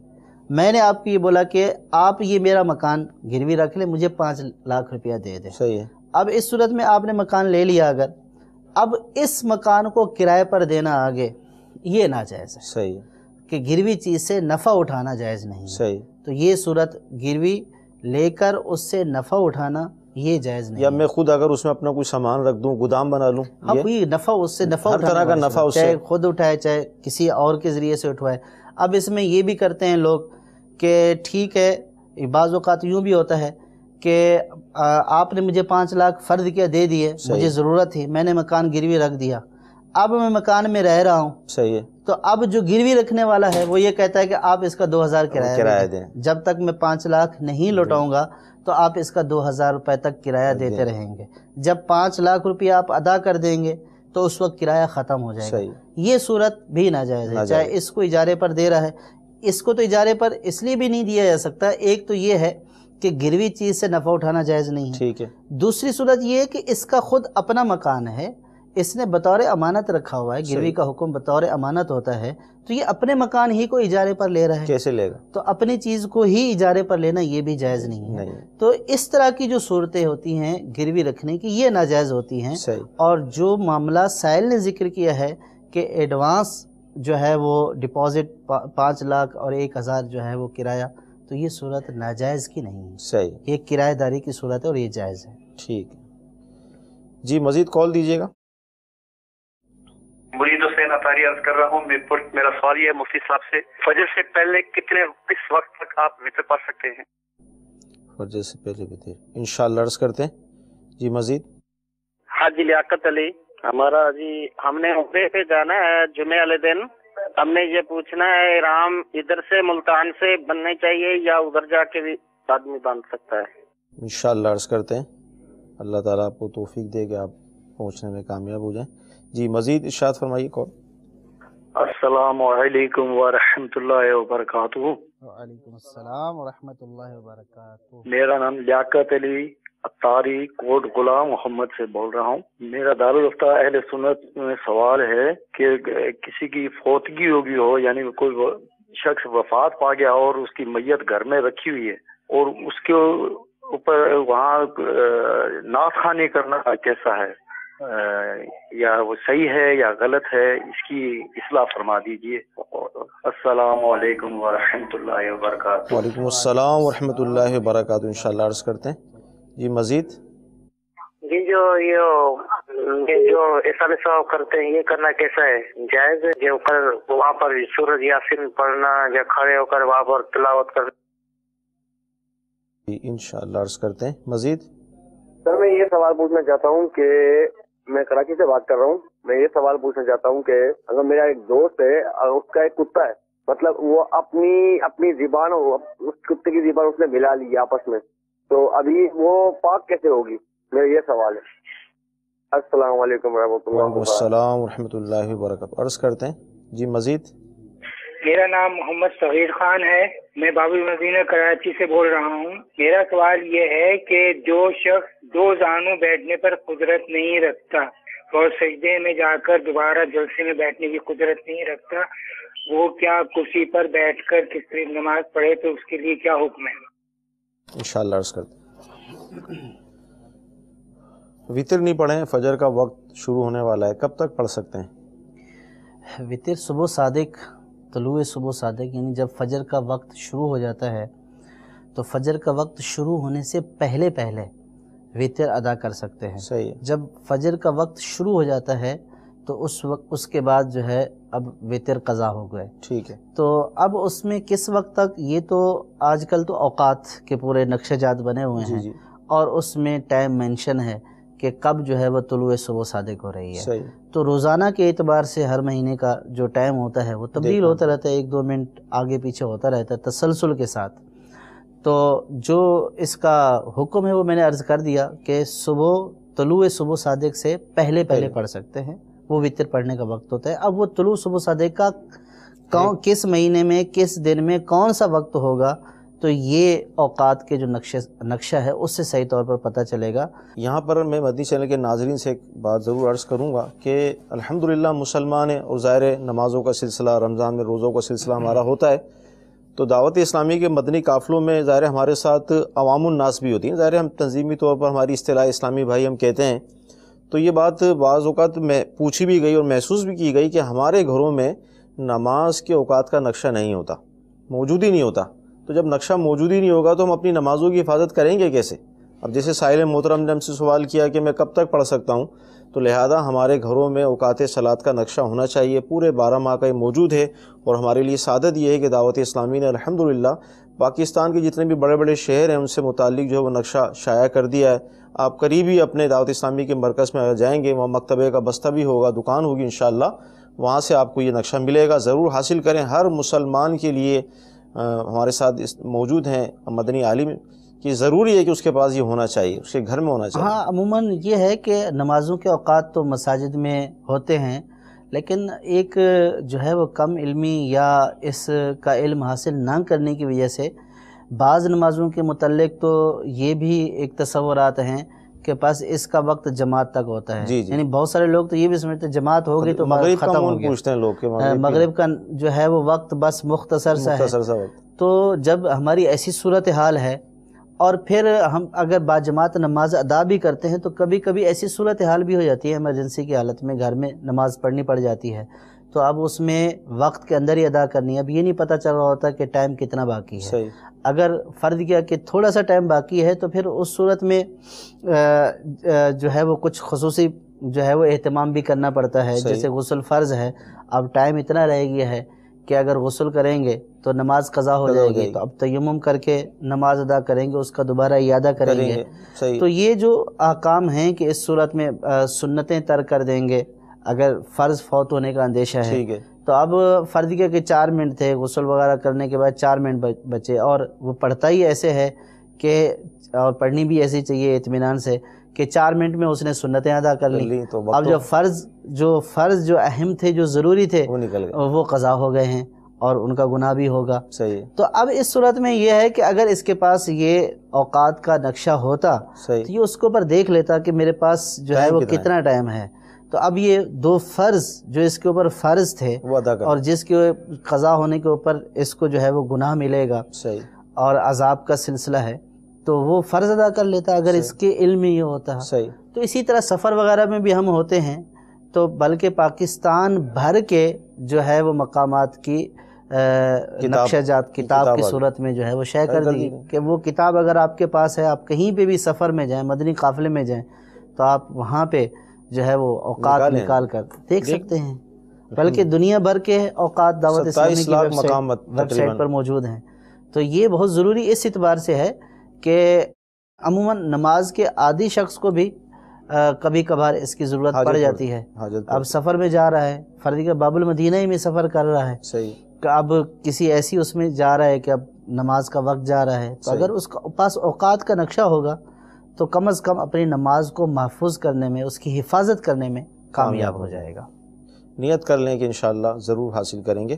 میں نے آپ کو یہ بولا کہ آپ یہ میرا مکان گروی رکھ لیں، مجھے 5 لاکھ روپیہ دے دیں۔ صحیح ہے۔ اب اس صورت میں آپ نے مکان لے لیا، اگر اب اس مکان کو کرائے پر دینا آگے یہ ناجائز ہے۔ صحیح، کہ گروی چیز سے نفع اٹھانا جائز نہیں۔ صحیح، تو یہ صورت گروی لے کر اس سے نفع اٹھانا یہ جائز نہیں۔ یا میں خود اگر اس میں اپنا کوئی سامان رکھ دوں، گودام بنا لوں، ہاں، کوئی نفع اس سے نفع ہر طرح کا نفع اس سے، چاہے خود اٹھائے چاہے کسی اور کے ذریعے سے اٹھوائے۔ اب اس میں یہ بھی کرتے ہیں لوگ کہ ٹھیک ہے، بعض اوقات یوں بھی ہوتا ہے کہ آپ نے مجھے 5 لاکھ فرض کیا دے دیے، مجھے ضرورت تھی، میں نے مکان گروی رکھ دیا، اب میں مکان میں رہ رہا ہوں، صحیح ہے، تو اب جو گروی رکھنے والا ہے وہ یہ کہتا ہے کہ آپ اس کا 2000 کرایہ دیں، جب تک میں 5 لاکھ نہیں لوٹاؤں گا تو آپ اس کا 2000 روپے تک کرایہ دیتے رہیں گے۔ جب 5 لاکھ روپیہ آپ ادا کر دیں گے تو اس وقت کرایہ ختم ہو جائے گا۔ یہ صورت بھی ناجائز ہے، چاہے اس کو اجارے پر دے رہا ہے۔ اس کو تو اجارے پر اس لیے بھی نہیں دیا جا سکتا، ایک تو یہ ہے کہ گروی چیز سے نفع اٹھانا جائز نہیں ہے، ٹھیک ہے۔ دوسری صورت یہ ہے کہ اس کا خود اپنا مکان ہے، اس نے بطور امانت رکھا ہوا ہے، گروی کا حکم بطور امانت ہوتا ہے، تو یہ اپنے مکان ہی کو اجارے پر لے رہا ہے، کیسے لے گا؟ تو اپنی چیز کو ہی اجارے پر لینا یہ بھی جائز نہیں ہے۔ تو اس طرح کی جو صورتیں ہوتی ہیں گروی رکھنے کی یہ ناجائز ہوتی ہیں۔ اور جو معاملہ سائل نے ذکر کیا ہے کہ ایڈوانس جو ہے وہ ڈپازٹ 5 لاکھ اور 1000 جو ہے وہ کرایہ، تو یہ صورت ناجائز کی نہیں ہے، صحیح، یہ کرایہ داری کی صورت ہے اور یہ جائز ہے۔ ٹھیک ہے جی، مزید کال دیجیے گا۔ مرید حسین اطاری عرض کر رہا ہوں، میرا سوال یہ ہے مفتی صاحب سے، فجر سے پہلے کس وقت تک آپ وتر پڑھ سکتے ہیں؟ فجر سے پہلے وتر انشاءاللہ عرض کرتے ہیں۔ جی مزید؟ ہاں جی، لیاقت علی ہمارا جی، ہم نے عمرے پہ جانا ہے جمعے والے دن، ہم نے یہ پوچھنا ہے احرام ادھر سے ملتان سے بننے چاہیے یا ادھر جا کے بھی آدمی باندھ سکتا ہے؟ انشاءاللہ عرض کرتے ہیں، اللہ تعالیٰ آپ کو توفیق دے کہ آپ پہنچنے میں کامیاب ہو جائیں۔ جی مزید ارشاد فرمائیے۔ کال السلام علیکم ورحمۃ اللہ وبرکاتہ۔ وعلیکم السلام ورحمۃ اللہ وبرکاتہ۔ میرا نام لیاقت علی اتاری کوٹ غلام محمد سے بول رہا ہوں۔ میرا دارالفتہ اہل سنت میں سوال ہے کہ کسی کی فوتگی ہوگی ہو، یعنی کوئی شخص وفات پا گیا اور اس کی میت گھر میں رکھی ہوئی ہے اور اس کے اوپر وہاں نعت خوانی کرنا کیسا ہے، یا وہ صحیح ہے یا غلط ہے، اس کی اصلاح فرما دیجیے۔ السلام علیکم ورحمۃ اللہ وبرکاتہ۔ وعلیکم السلام ورحمۃ اللہ وبرکاتہ۔ انشاءاللہ عرض کرتے ہیں جی مزید۔ جی جو ایسا ثواب کرتے ہیں یہ کرنا کیسا ہے، جائز ہے؟ جو وہاں پر سورۃ یاسین پڑھنا یا کھڑے ہو کر وہاں پر تلاوت کرنا۔ جی انشاءاللہ عرض کرتے ہیں مزید۔ سر میں یہ سوال پوچھنا چاہتا ہوں کہ میں کراچی سے بات کر رہا ہوں۔ میں یہ سوال پوچھنا چاہتا ہوں کہ اگر میرا ایک دوست ہے اور اس کا ایک کتا ہے، مطلب وہ اپنی زبان، اس کتے کی زبان اس نے ملا لی آپس میں، تو ابھی وہ پاک کیسے ہوگی؟ میرا یہ سوال ہے۔ السلام علیکم ورحمۃ اللہ وعلیکم السلام ورحمۃ اللہ وبرکاتہ۔ عرض کرتے ہیں جی مزید۔ میرا نام محمد صغیر خان ہے، میں باب المدینہ کراچی سے بول رہا ہوں۔ میرا سوال یہ ہے کہ جو شخص دو زانوں بیٹھنے پر قدرت نہیں رکھتا اور سجدے میں جا کر دوبارہ جلسے میں بیٹھنے کی قدرت نہیں رکھتا، وہ کیا کرسی پر بیٹھ کر کس طرح نماز پڑھے، تو اس کے لیے کیا حکم ہے؟ انشاءاللہ عرض کرتے ہیں۔ وتر نہیں پڑھیں، فجر کا وقت شروع ہونے والا ہے، کب تک پڑھ سکتے ہیں؟ وتر صبح صادق، طلوع صبح صادق، یعنی جب فجر کا وقت شروع ہو جاتا ہے تو فجر کا وقت شروع ہونے سے پہلے وتر ادا کر سکتے ہیں۔ صحیح ہے۔ جب فجر کا وقت شروع ہو جاتا ہے تو اس کے بعد جو ہے اب وتر قضا ہو گئے۔ ٹھیک ہے۔ تو اب اس میں کس وقت تک، یہ تو آج کل تو اوقات کے پورے نقشہ جات بنے ہوئے ہیں جی اور اس میں ٹائم مینشن ہے کہ کب جو ہے وہ طلوع صبح صادق ہو رہی ہے۔ صحیح۔ تو روزانہ کے اعتبار سے ہر مہینے کا جو ٹائم ہوتا ہے وہ تبدیل ہوتا رہتا ہے، 1-2 منٹ آگے پیچھے ہوتا رہتا ہے تسلسل کے ساتھ۔ تو جو اس کا حکم ہے وہ میں نے عرض کر دیا کہ طلوع صبح صادق سے پہلے پڑھ سکتے ہیں، وہ وتر پڑھنے کا وقت ہوتا ہے۔ اب وہ طلوع صبح صادق کا کس مہینے میں کس دن میں کون سا وقت ہوگا، تو یہ اوقات کے جو نقشہ ہے اس سے صحیح طور پر پتہ چلے گا۔ یہاں پر میں مدنی چینل کے ناظرین سے ایک بات ضرور عرض کروں گا کہ الحمدللہ مسلمان ہیں اور ظاہر نمازوں کا سلسلہ، رمضان میں روزوں کا سلسلہ ہمارا ہوتا ہے، تو دعوت اسلامی کے مدنی قافلوں میں ظاہر ہمارے ساتھ عوام الناس بھی ہوتی ہیں۔ ظاہر ہم تنظیمی طور پر ہماری اصطلاح اسلامی بھائی ہم کہتے ہیں، تو یہ بات بعض اوقات میں پوچھی بھی گئی اور محسوس بھی کی گئی کہ ہمارے گھروں میں نماز کے اوقات کا نقشہ نہیں ہوتا، موجود ہی نہیں ہوتا۔ تو جب نقشہ موجود ہی نہیں ہوگا تو ہم اپنی نمازوں کی حفاظت کریں گے کیسے؟ اب جیسے سائل محترم نے ہم سے سوال کیا کہ میں کب تک پڑھ سکتا ہوں، تو لہذا ہمارے گھروں میں اوقات صلاۃ کا نقشہ ہونا چاہیے، پورے 12 ماہ کا یہ موجود ہے۔ اور ہمارے لیے سعادت یہ ہے کہ دعوت اسلامی نے الحمدللہ پاکستان کے جتنے بھی بڑے بڑے شہر ہیں ان سے متعلق جو ہے وہ نقشہ شائع کر دیا ہے۔ آپ قریب ہی اپنے دعوت اسلامی کے مرکز میں جائیں گے، وہاں مکتبے کا بستہ بھی ہوگا، دکان ہوگی انشاءاللہ، وہاں سے آپ کو یہ نقشہ ملے گا، ضرور حاصل کریں۔ ہر مسلمان کے لیے ہمارے ساتھ موجود ہیں مدنی عالم کہ ضروری ہے کہ اس کے پاس یہ ہونا چاہیے، اس کے گھر میں ہونا چاہیے۔ ہاں عموماً یہ ہے کہ نمازوں کے اوقات تو مساجد میں ہوتے ہیں، لیکن ایک جو ہے وہ کم علمی یا اس کا علم حاصل نہ کرنے کی وجہ سے بعض نمازوں کے متعلق تو یہ بھی ایک تصورات ہیں کہ پاس اس کا وقت جماعت تک ہوتا ہے۔ یعنی بہت سارے لوگ تو یہ بھی سمجھتے ہیں جماعت ہوگی تو مغرب ختم ہو گیا، پوچھتے ہیں لوگ کہ مغرب کا جو ہے وہ وقت بس مختصر سا ہے۔ تو جب ہماری ایسی صورتحال ہے اور پھر ہم اگر باجماعت نماز ادا بھی کرتے ہیں تو کبھی کبھی ایسی صورتحال بھی ہو جاتی ہے، ایمرجنسی کی حالت میں گھر میں نماز پڑھنی پڑ جاتی ہے، تو اب اس میں وقت کے اندر ہی ادا کرنی ہے۔ اب یہ نہیں پتہ چل رہا ہوتا کہ ٹائم کتنا باقی ہے۔ اگر فرض کیا کہ تھوڑا سا ٹائم باقی ہے تو پھر اس صورت میں جو ہے وہ کچھ خصوصی جو ہے وہ اہتمام بھی کرنا پڑتا ہے، جیسے غسل فرض ہے، اب ٹائم اتنا رہ گیا ہے کہ اگر غسل کریں گے تو نماز قضا ہو جائے گی، تو اب تیمم کر کے نماز ادا کریں گے، اس کا دوبارہ اعادہ کریں گے۔ تو یہ جو احکام ہیں کہ اس صورت میں سنتیں ترک کر دیں گے اگر فرض فوت ہونے کا اندیشہ ہے، تو اب فرض کیا کہ 4 منٹ تھے، غسل وغیرہ کرنے کے بعد 4 منٹ بچے، اور وہ پڑھتا ہی ایسے ہے کہ اور پڑھنی بھی ایسی چاہیے اطمینان سے کہ 4 منٹ میں اس نے سنتیں ادا کر لیں. اب جو فرض جو اہم تھے جو ضروری تھے وہ قضا ہو گئے ہیں اور ان کا گناہ بھی ہوگا. صحیح. تو اب اس صورت میں یہ ہے کہ اگر اس کے پاس یہ اوقات کا نقشہ ہوتا تو یہ اس کے اوپر دیکھ لیتا کہ میرے پاس جو ہے وہ کتنا ٹائم ہے. تو اب یہ 2 فرض جو اس کے اوپر فرض تھے اور جس کے قضا ہونے کے اوپر اس کو جو ہے وہ گناہ ملے گا اور عذاب کا سلسلہ ہے تو وہ فرض ادا کر لیتا اگر اس کے علم میں یہ ہوتا. تو اسی طرح سفر وغیرہ میں بھی ہم ہوتے ہیں تو بلکہ پاکستان بھر کے جو ہے وہ مقامات کی نقشہ جات کتاب کی صورت میں جو ہے وہ شائع کر دی کہ وہ کتاب اگر آپ کے پاس ہے آپ کہیں پہ بھی سفر میں جائیں مدنی قافلے میں جائیں تو آپ وہاں پہ جو ہے وہ اوقات نکال کر دیکھ سکتے ہیں. بلکہ دنیا بھر کے اوقات دعوت اسلامی کی ویب سائٹ پر موجود ہیں. تو یہ بہت ضروری اس اعتبار سے ہے کہ عموماً نماز کے عادی شخص کو بھی کبھی کبھار اس کی ضرورت پڑ جاتی ہے. اب سفر میں جا رہا ہے فرض کہ باب المدینہ ہی میں سفر کر رہا ہے کہ اب کسی ایسی اس میں جا رہا ہے کہ اب نماز کا وقت جا رہا ہے تو اگر اس کے پاس اوقات کا نقشہ ہوگا تو کم از کم اپنی نماز کو محفوظ کرنے میں اس کی حفاظت کرنے میں کامیاب ہو جائے گا. نیت کر لیں کہ انشاءاللہ ضرور حاصل کریں گے.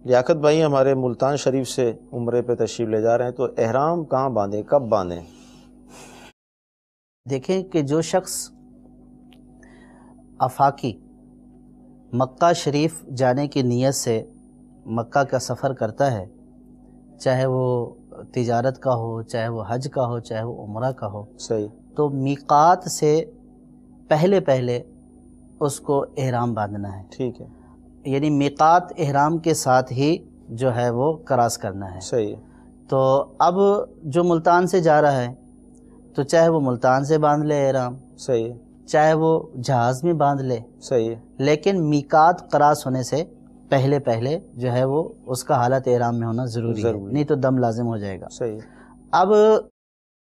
لیاقت بھائی ہمارے ملتان شریف سے عمرے پہ تشریف لے جا رہے ہیں تو احرام کہاں باندھیں کب باندھیں؟ دیکھیں کہ جو شخص آفاقی مکہ شریف جانے کی نیت سے مکہ کا سفر کرتا ہے چاہے وہ تجارت کا ہو چاہے وہ حج کا ہو چاہے وہ عمرہ کا ہو تو میقات سے پہلے اس کو احرام باندھنا ہے. ٹھیک ہے. یعنی میقات احرام کے ساتھ ہی جو ہے وہ کراس کرنا ہے. صحیح. تو اب جو ملتان سے جا رہا ہے تو چاہے وہ ملتان سے باندھ لے احرام صحیح چاہے وہ جہاز میں باندھ لے صحیح لیکن میقات کراس ہونے سے پہلے جو ہے وہ اس کا حالت احرام میں ہونا ضروری ہے نہیں تو دم لازم ہو جائے گا. صحیح. اب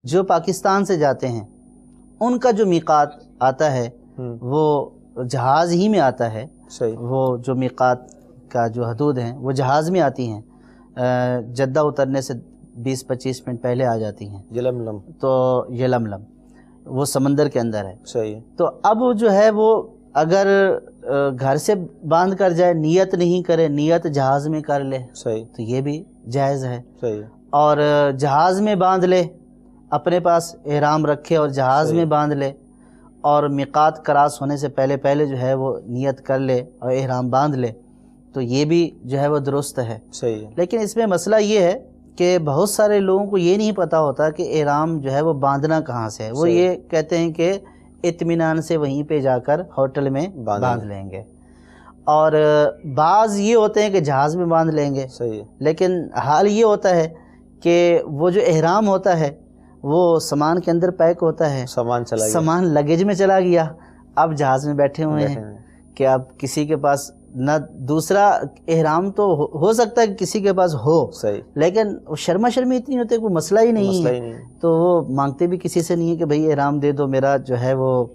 جو پاکستان سے جاتے ہیں ان کا جو میقات آتا ہے وہ جہاز ہی میں آتا ہے. صحیح. وہ جو میقات کا جو حدود ہیں وہ جہاز میں آتی ہیں جدہ اترنے سے 20-25 منٹ پہلے آ جاتی ہیں. یلملم. تو یلملم وہ سمندر کے اندر ہے. صحیح. تو اب جو ہے وہ اگر گھر سے باندھ کر جائے نیت نہیں کرے نیت جہاز میں کر لے صحیح تو یہ بھی جائز ہے. صحیح. اور جہاز میں باندھ لے اپنے پاس احرام رکھے اور جہاز میں باندھ لے اور میقات کراس ہونے سے پہلے جو ہے وہ نیت کر لے اور احرام باندھ لے تو یہ بھی جو ہے وہ درست ہے. صحیح. لیکن اس میں مسئلہ یہ ہے کہ بہت سارے لوگوں کو یہ نہیں پتہ ہوتا کہ احرام جو ہے وہ باندھنا کہاں سے ہے. وہ یہ کہتے ہیں کہ اطمینان سے وہیں پہ جا کر ہوٹل میں باندھ لیں گے اور بعض یہ ہوتے ہیں کہ جہاز میں باندھ لیں گے. صحیح. لیکن حال یہ ہوتا ہے کہ وہ جو احرام ہوتا ہے وہ سامان کے اندر پیک ہوتا ہے سامان لگیج میں چلا گیا اب جہاز میں بیٹھے ہوئے ہیں کہ اب کسی کے پاس نہ دوسرا احرام تو ہو سکتا ہے کہ کسی کے پاس ہو لیکن شرما شرمی اتنی ہوتی ہے کوئی مسئلہ ہی نہیں ہے تو وہ مانگتے بھی کسی سے نہیں ہے کہ بھئی احرام دے دو میرا جو ہے وہ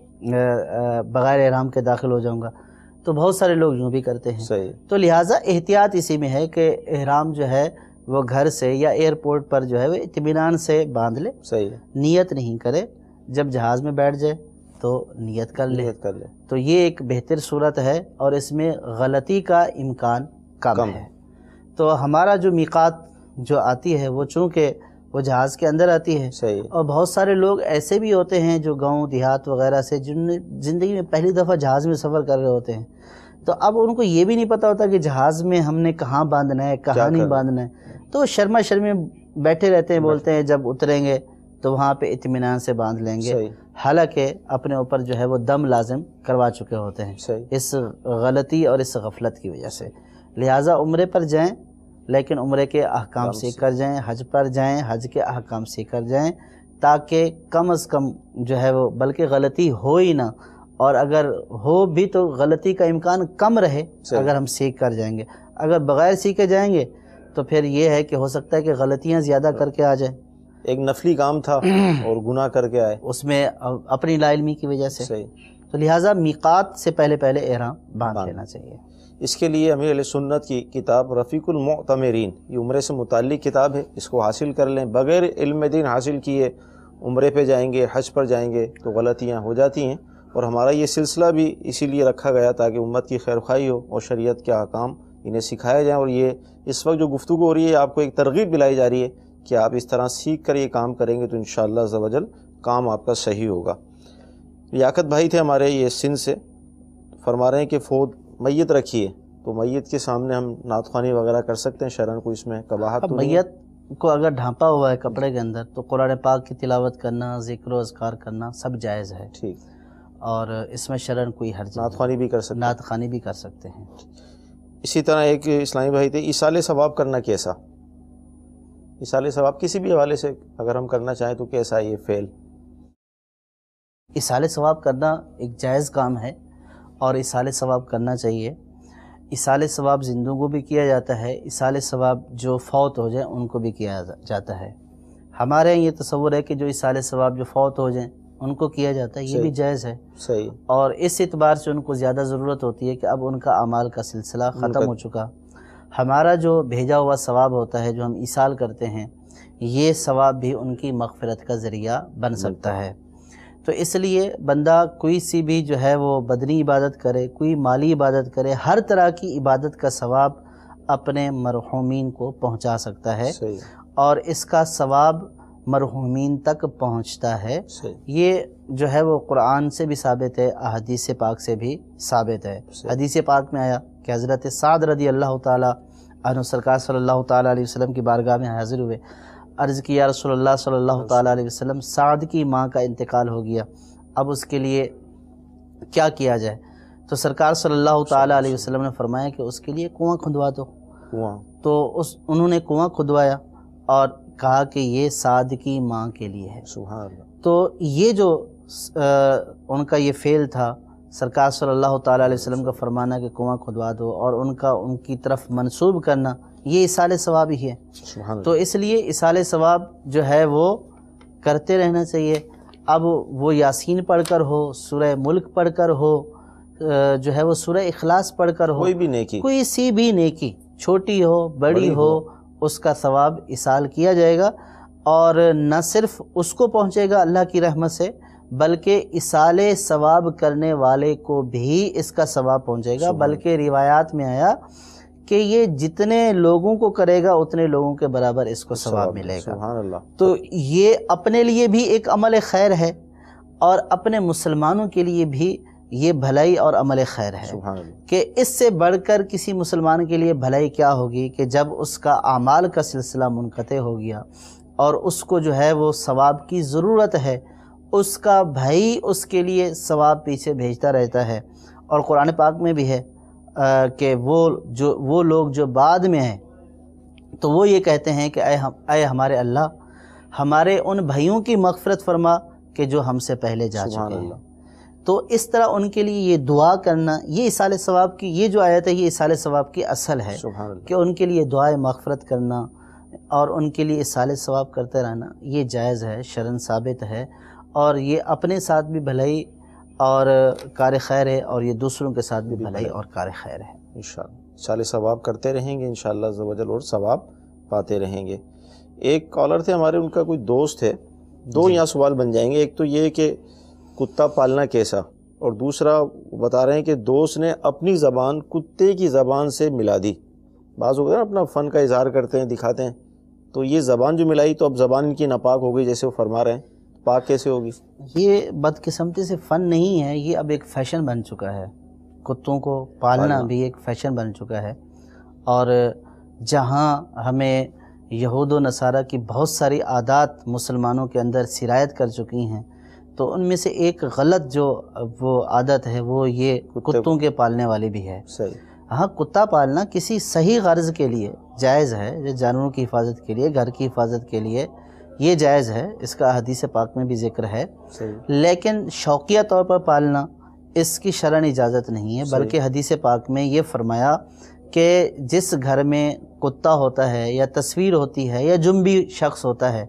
بغیر احرام کے داخل ہو جاؤں گا. تو بہت سارے لوگ یوں بھی کرتے ہیں. تو لہٰذا احتیاط اسی میں ہے کہ احرام جو ہے وہ گھر سے یا ایئرپورٹ پر جو ہے وہ اطمینان سے باندھ لے. نیت نہیں کرے جب جہاز میں بیٹھ جائے تو نیت کر لے. تو یہ ایک بہتر صورت ہے اور اس میں غلطی کا امکان کم ہے. تو ہمارا جو میقات جو آتی ہے وہ چونکہ وہ جہاز کے اندر آتی ہے اور بہت سارے لوگ ایسے بھی ہوتے ہیں جو گاؤں دیہات وغیرہ سے جن نے زندگی میں پہلی دفعہ جہاز میں سفر کر رہے ہوتے ہیں تو اب ان کو یہ بھی نہیں پتہ ہوتا کہ جہاز میں ہم نے کہاں باندھنا ہے کہاں نہیں باندھنا ہے. تو شرما شرمی بیٹھے رہتے ہیں بولتے ہیں جب اتریں گے تو وہاں پہ اطمینان سے باندھ لیں گے حالانکہ اپنے اوپر جو ہے وہ دم لازم کروا چکے ہوتے ہیں اس غلطی اور اس غفلت کی وجہ سے. لہٰذا عمرے پر جائیں لیکن عمرے کے احکام سیکھ کر جائیں. حج پر جائیں حج کے احکام سیکھ کر جائیں تاکہ کم از کم جو ہے وہ بلکہ غلطی ہو ہی نہ اور اگر ہو بھی تو غلطی کا امکان کم رہے اگر ہم سیکھ کر جائیں گے. اگر بغیر سیکھے جائیں گے تو پھر یہ ہے کہ ہو سکتا ہے کہ غلطیاں زیادہ کر کے آ جائیں. ایک نفلی کام تھا اور گناہ کر کے آئے اس میں اپنی لا علمی کی وجہ سے. تو لہٰذا میقات سے پہلے احرام باندھ لینا چاہیے. اس کے لیے امیر اہل سنت کی کتاب رفیق المعتمرین، یہ عمرے سے متعلق کتاب ہے، اس کو حاصل کر لیں۔ بغیر علم دین حاصل کیے عمرے پہ جائیں گے، حج پر جائیں گے تو غلطیاں ہو جاتی ہیں، اور ہمارا یہ سلسلہ بھی اسی لیے رکھا گیا تاکہ امت کی خیر خواہی ہو اور شریعت کے احکام انہیں سکھائے جائیں۔ اور یہ اس وقت جو گفتگو ہو رہی ہے آپ کو ایک ترغیب دلائی جا رہی ہے کہ آپ اس طرح سیکھ کر یہ کام کریں گے تو انشاءاللہ عز و جل کام آپ کا صحیح ہوگا۔ لیاقت بھائی تھے ہمارے یہ سندھ سے، فرما رہے ہیں کہ فوت میت رکھی ہے تو میت کے سامنے ہم نعت خوانی وغیرہ کر سکتے ہیں؟ شرعاً کوئی اس میں قباحت تو نہیں ہے؟ میت کو اگر ڈھانپا ہوا ہے کپڑے کے اندر تو قرآن پاک کی تلاوت کرنا، ذکر و اذکار کرنا سب جائز ہے، ٹھیک، اور اس میں شرعاً کوئی حرج نہیں۔ نعت خوانی بھی کر سکتے ہیں؟ نعت خوانی بھی کر سکتے ہیں۔ اسی طرح ایک اسلامی بھائی تھے، ایصال ثواب کرنا کیسا؟ ایصال ثواب کسی بھی حوالے سے اگر ہم کرنا چاہیں تو کیسا یہ فعل؟ ایصال ثواب کرنا ایک جائز کام ہے اور ایصال ثواب کرنا چاہیے۔ ایصال ثواب زندوں کو بھی کیا جاتا ہے، ایصال ثواب جو فوت ہو جائیں ان کو بھی کیا جاتا ہے۔ ہمارے یہاں یہ تصور ہے کہ جو ایصال ثواب جو فوت ہو جائیں ان کو کیا جاتا ہے، یہ بھی جائز ہے، صحیح، اور اس اعتبار سے ان کو زیادہ ضرورت ہوتی ہے کہ اب ان کا اعمال کا سلسلہ ختم ہو چکا۔ ہمارا جو بھیجا ہوا ثواب ہوتا ہے جو ہم ایصال کرتے ہیں، یہ ثواب بھی ان کی مغفرت کا ذریعہ بن سکتا ہے۔ تو اس لیے بندہ کوئی سی بھی جو ہے وہ بدنی عبادت کرے، کوئی مالی عبادت کرے، ہر طرح کی عبادت کا ثواب اپنے مرحومین کو پہنچا سکتا ہے، اور اس کا ثواب مرحومین تک پہنچتا ہے۔ یہ جو ہے وہ قرآن سے بھی ثابت ہے، احادیث پاک سے بھی ثابت ہے۔ حدیث پاک میں آیا کہ حضرت سعد رضی اللہ تعالیٰ عنہ سرکار صلی اللہ تعالیٰ علیہ وسلم کی بارگاہ میں حاضر ہوئے، عرض کی یا رسول اللہ صلی اللہ تعالیٰ علیہ وسلم، سعد کی ماں کا انتقال ہو گیا، اب اس کے لیے کیا کیا جائے؟ تو سرکار صلی اللہ تعالیٰ علیہ وسلم نے فرمایا کہ اس کے لیے کنواں کھدوا دو۔ تو انہوں نے کنواں کھدوایا اور کہا کہ یہ سعد کی ماں کے لیے ہے۔ سبحان اللہ۔ تو یہ جو ان کا یہ فعل تھا، سرکار صلی اللہ تعالیٰ علیہ وسلم کا فرمانا کہ کنواں کھدوا دو اور ان کی طرف منسوب کرنا، یہ ایصال ثواب ہی ہے۔ تو اس لیے ایصال ثواب جو ہے وہ کرتے رہنا چاہیے۔ اب وہ یاسین پڑھ کر ہو، سورہ ملک پڑھ کر ہو، جو ہے وہ سورہ اخلاص پڑھ کر ہو، کوئی بھی نیکی، کوئی سی بھی نیکی، چھوٹی ہو بڑی ہو، اس کا ثواب ایصال کیا جائے گا، اور نہ صرف اس کو پہنچے گا اللہ کی رحمت سے، بلکہ ایصال ثواب کرنے والے کو بھی اس کا ثواب پہنچے گا۔ بلکہ روایات میں آیا کہ یہ جتنے لوگوں کو کرے گا اتنے لوگوں کے برابر اس کو ثواب ملے گا۔ سبحان اللہ۔ تو یہ اپنے لیے بھی ایک عمل خیر ہے، اور اپنے مسلمانوں کے لیے بھی یہ بھلائی اور عمل خیر ہے، کہ اس سے بڑھ کر کسی مسلمان کے لیے بھلائی کیا ہوگی کہ جب اس کا اعمال کا سلسلہ منقطع ہو گیا اور اس کو جو ہے وہ ثواب کی ضرورت ہے، اس کا بھائی اس کے لیے ثواب پیچھے بھیجتا رہتا ہے۔ اور قرآن پاک میں بھی ہے کہ وہ لوگ جو بعد میں ہیں تو وہ یہ کہتے ہیں کہ اے ہمارے اللہ، ہمارے ان بھائیوں کی مغفرت فرما کہ جو ہم سے پہلے جا چکے ہیں۔ تو اس طرح ان کے لیے یہ دعا کرنا، یہ ایصال ثواب کی یہ جو آیت ہے، یہ ایصال ثواب کی اصل ہے کہ ان کے لیے دعائے مغفرت کرنا اور ان کے لیے ایصال ثواب کرتے رہنا، یہ جائز ہے، شرعاً ثابت ہے، اور یہ اپنے ساتھ بھی بھلائی اور کار خیر ہے، اور یہ دوسروں کے ساتھ بھی بھلائی اور کار خیر ہے۔ انشاءاللہ ایصال ثواب کرتے رہیں گے انشاءاللہ عز و جل، اور ثواب پاتے رہیں گے۔ ایک کالر تھے ہمارے، ان کا کوئی دوست ہے، دو یہاں سوال بن جائیں گے۔ ایک تو یہ کہ کتا پالنا کیسا، اور دوسرا بتا رہے ہیں کہ دوست نے اپنی زبان کتے کی زبان سے ملا دی۔ بعض ہوتا ہے نا اپنا فن کا اظہار کرتے ہیں، دکھاتے ہیں، تو یہ زبان جو ملائی تو اب زبان ان کی ناپاک ہو گئی جیسے وہ فرما رہے ہیں، پاک کیسے ہوگی؟ یہ بدقسمتی سے فن نہیں ہے، یہ اب ایک فیشن بن چکا ہے، کتوں کو پالنا بھی ایک فیشن بن چکا ہے۔ اور جہاں ہمیں یہود و نصارہ کی بہت ساری عادات مسلمانوں کے اندر سرایت کر چکی ہیں، تو ان میں سے ایک غلط جو وہ عادت ہے وہ یہ کتوں کے پالنے والی بھی ہے۔ ہاں، کتا پالنا کسی صحیح غرض کے لیے جائز ہے، جانوروں کی حفاظت کے لیے، گھر کی حفاظت کے لیے یہ جائز ہے، اس کا حدیث پاک میں بھی ذکر ہے۔ لیکن شوقیہ طور پر پالنا اس کی شرعاً اجازت نہیں ہے، بلکہ حدیث پاک میں یہ فرمایا کہ جس گھر میں کتا ہوتا ہے یا تصویر ہوتی ہے یا جنبی شخص ہوتا ہے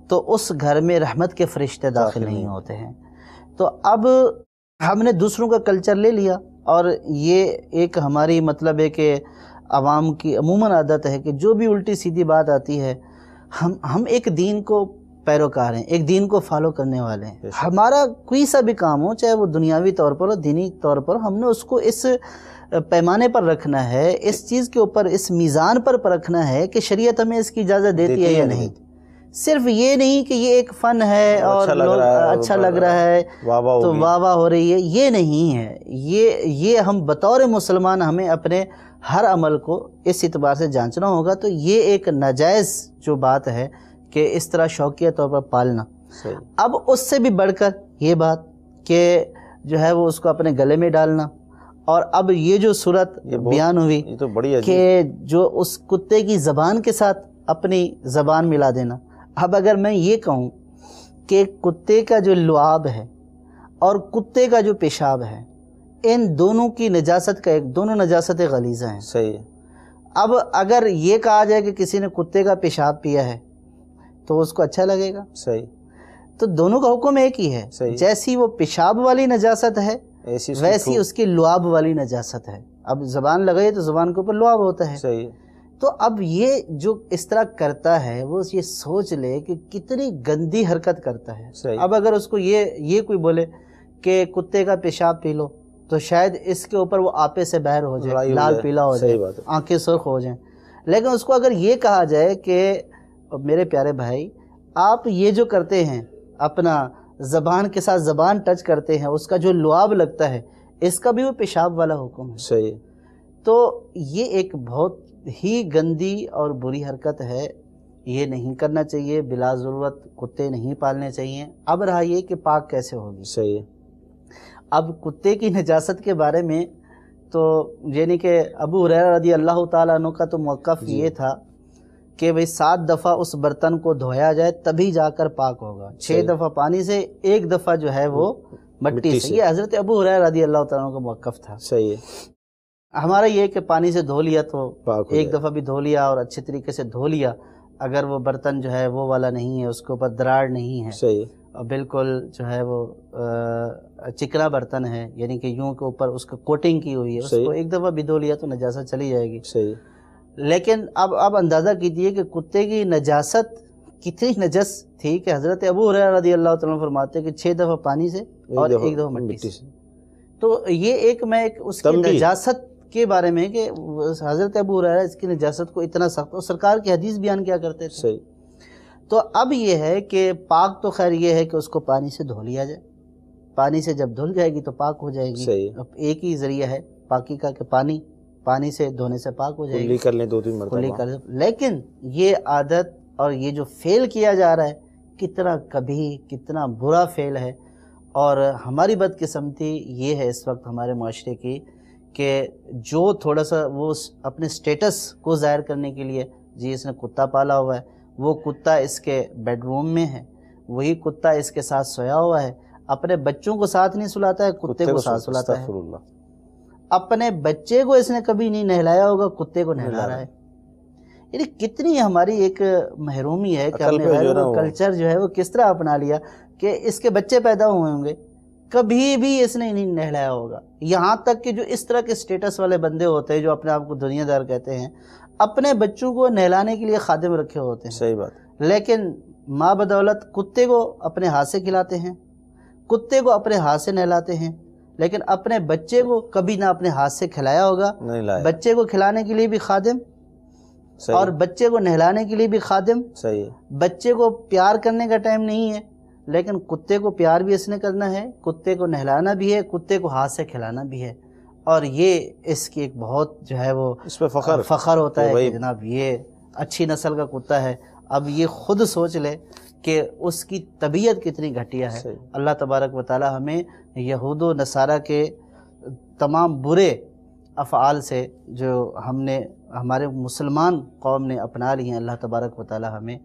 تو اس گھر میں رحمت کے فرشتے داخل نہیں ہوتے ہیں۔ تو اب ہم نے دوسروں کا کلچر لے لیا اور یہ ایک ہماری مطلب ہے کہ عوام کی عموماً عادت ہے کہ جو بھی الٹی سیدھی بات آتی ہے ہم ایک دین کو پیروکار ہیں، ایک دین کو فالو کرنے والے ہیں. ہمارا کوئی سا بھی کام ہو، چاہے وہ دنیاوی طور پر ہو، دینی طور پر، ہم نے اس کو اس پیمانے پر رکھنا ہے، اس چیز کے اوپر، اس میزان پر رکھنا ہے کہ شریعت ہمیں اس کی اجازت دیتی ہے یا نہیں. صرف یہ نہیں کہ یہ ایک فن ہے اور لوگ اچھا لگ رہا ہے تو واہ واہ ہو رہی ہے، یہ نہیں ہے. یہ ہم بطور مسلمان ہمیں اپنے ہر عمل کو اس اعتبار سے جانچنا ہوگا. تو یہ ایک ناجائز جو بات ہے کہ اس طرح شوقیہ طور پر پالنا. اب اس سے بھی بڑھ کر یہ بات کہ جو ہے وہ اس کو اپنے گلے میں ڈالنا، اور اب یہ جو صورت بیان ہوئی کہ جو اس کتے کی زبان کے ساتھ اپنی زبان ملا دینا. اب اگر میں یہ کہوں کہ کتے کا جو لعاب ہے اور کتے کا جو پیشاب ہے، ان دونوں کی نجاست کا دونوں نجاستیں غلیظہ ہیں. صحیح. اب اگر یہ کہا جائے کہ کسی نے کتے کا پیشاب پیا ہے تو اس کو اچھا لگے گا؟ صحیح. تو دونوں کا حکم ایک ہی ہے. جیسی وہ پیشاب والی نجاست ہے ویسی اس کی لعاب والی نجاست ہے. اب زبان لگائی تو زبان کے اوپر لعاب ہوتا ہے. صحیح. تو اب یہ جو اس طرح کرتا ہے وہ یہ سوچ لے کہ کتنی گندی حرکت کرتا ہے. صحیح. اب اگر اس کو یہ کوئی بولے کہ کتے کا پیشاب پی لو تو شاید اس کے اوپر وہ آپے سے باہر ہو جائے، لال پیلا ہو جائے، آنکھیں سرخ ہو جائیں. لیکن اس کو اگر یہ کہا جائے کہ میرے پیارے بھائی آپ یہ جو کرتے ہیں، اپنا زبان کے ساتھ زبان ٹچ کرتے ہیں، اس کا جو لعاب لگتا ہے اس کا بھی وہ پیشاب والا حکم ہے. صحیح. تو یہ ایک بہت ہی گندی اور بری حرکت ہے، یہ نہیں کرنا چاہیے. بلا ضرورت کتے نہیں پالنے چاہیے. اب رہا یہ کہ پاک کیسے ہوگی. صحیح. اب کتے کی نجاست کے بارے میں تو یعنی کہ ابو ہریرہ رضی اللہ تعالیٰ عنہ کا تو موقف یہ تھا کہ بھئی 7 دفعہ اس برتن کو دھویا جائے تبھی جا کر پاک ہوگا. 6 دفعہ پانی سے، 1 دفعہ جو ہے وہ مٹی سے. یہ حضرت ابو ہریرہ رضی اللہ تعالیٰ عنہ کا موقف تھا. صحیح. ہمارا یہ کہ پانی سے دھو لیا تو 1 دفعہ بھی دھو لیا اور اچھے طریقے سے دھو لیا. اگر وہ برتن جو ہے وہ والا نہیں ہے، اس کے اوپر دراڑ نہیں ہے، صحیح، اور بالکل جو ہے وہ چکنا برتن ہے، یعنی کہ یوں کے اوپر اس کا کوٹنگ کی ہوئی ہے، اس کو 1 دفعہ بھی دھو لیا تو نجاست چلی جائے گی. صحیح. لیکن اب اندازہ کیجئے کہ کتے کی نجاست کتنی نجس تھی کہ حضرت ابو ہریرہ رضی اللہ تعالیٰ عنہ فرماتے کہ 6 دفعہ پانی سے اور 1 دفعہ مٹی سے. تو یہ ایک اس کی نجاست کے بارے میں کہ حضرت ابو ہریرہ اس کی نجاست کو اتنا سخت، اور سرکار کی حدیث بیان کیا کرتے تھے. صحیح. تو اب یہ ہے کہ پاک تو خیر یہ ہے کہ اس کو پانی سے دھو لیا جائے. پانی سے جب دھل جائے گی تو پاک ہو جائے گی. صحیح. اب ایک ہی ذریعہ ہے پاکی کا کہ پانی سے دھونے سے پاک ہو جائے گی. کلی کر لیں 2-3 مرتبہ. لیکن یہ عادت اور یہ جو فعل کیا جا رہا ہے کتنا برا فعل ہے. اور ہماری بدقسمتی یہ ہے اس وقت ہمارے معاشرے کی کہ جو تھوڑا سا وہ اپنے سٹیٹس کو ظاہر کرنے کے لیے جی اس نے کتا پالا ہوا ہے، وہ کتا اس کے بیڈ روم میں ہے، وہی کتا اس کے ساتھ سویا ہوا ہے، اپنے بچوں کو ساتھ نہیں سلاتا ہے، کتے کو ساتھ سلاتا ہے. اپنے بچے کو اس نے کبھی نہیں نہلایا ہوگا، کتے کو نہلا رہا ہے. یعنی کتنی ہماری ایک محرومی ہے کہ ہم نے کلچر جو ہے وہ کس طرح اپنا لیا کہ اس کے بچے پیدا ہوئے ہوں گے کبھی بھی اس نے نہیں نہلایا ہوگا. یہاں تک کہ جو اس طرح کے سٹیٹس والے بندے ہوتے ہیں جو اپنے آپ کو دنیا دار کہتے ہیں، اپنے بچوں کو نہلانے کے لیے خادم رکھے ہوتے ہیں. صحیح بات. لیکن ماں بدولت کتے کو اپنے ہاتھ سے کھلاتے ہیں، کتے کو اپنے ہاتھ سے نہلاتے ہیں، لیکن اپنے بچے کو کبھی نہ اپنے ہاتھ سے کھلایا ہوگا. بچے کو کھلانے کے لیے بھی خادم اور بچے کو نہلانے کے لیے بھی خادم. صحیح. بچے کو پیار کرنے کا ٹائم نہیں ہے، لیکن کتے کو پیار بھی اس نے کرنا ہے، کتے کو نہلانا بھی ہے، کتے کو ہاتھ سے کھلانا بھی ہے. اور یہ اس کی ایک بہت جو ہے وہ اس پہ فخر ہوتا ہے کہ جناب یہ اچھی نسل کا کتا ہے. اب یہ خود سوچ لے کہ اس کی طبیعت کتنی گھٹیا ہے. اللہ تبارک و تعالی ہمیں یہود و نصارہ کے تمام برے افعال سے جو ہمارے مسلمان قوم نے اپنا لی ہیں، اللہ تبارک و تعالی ہمیں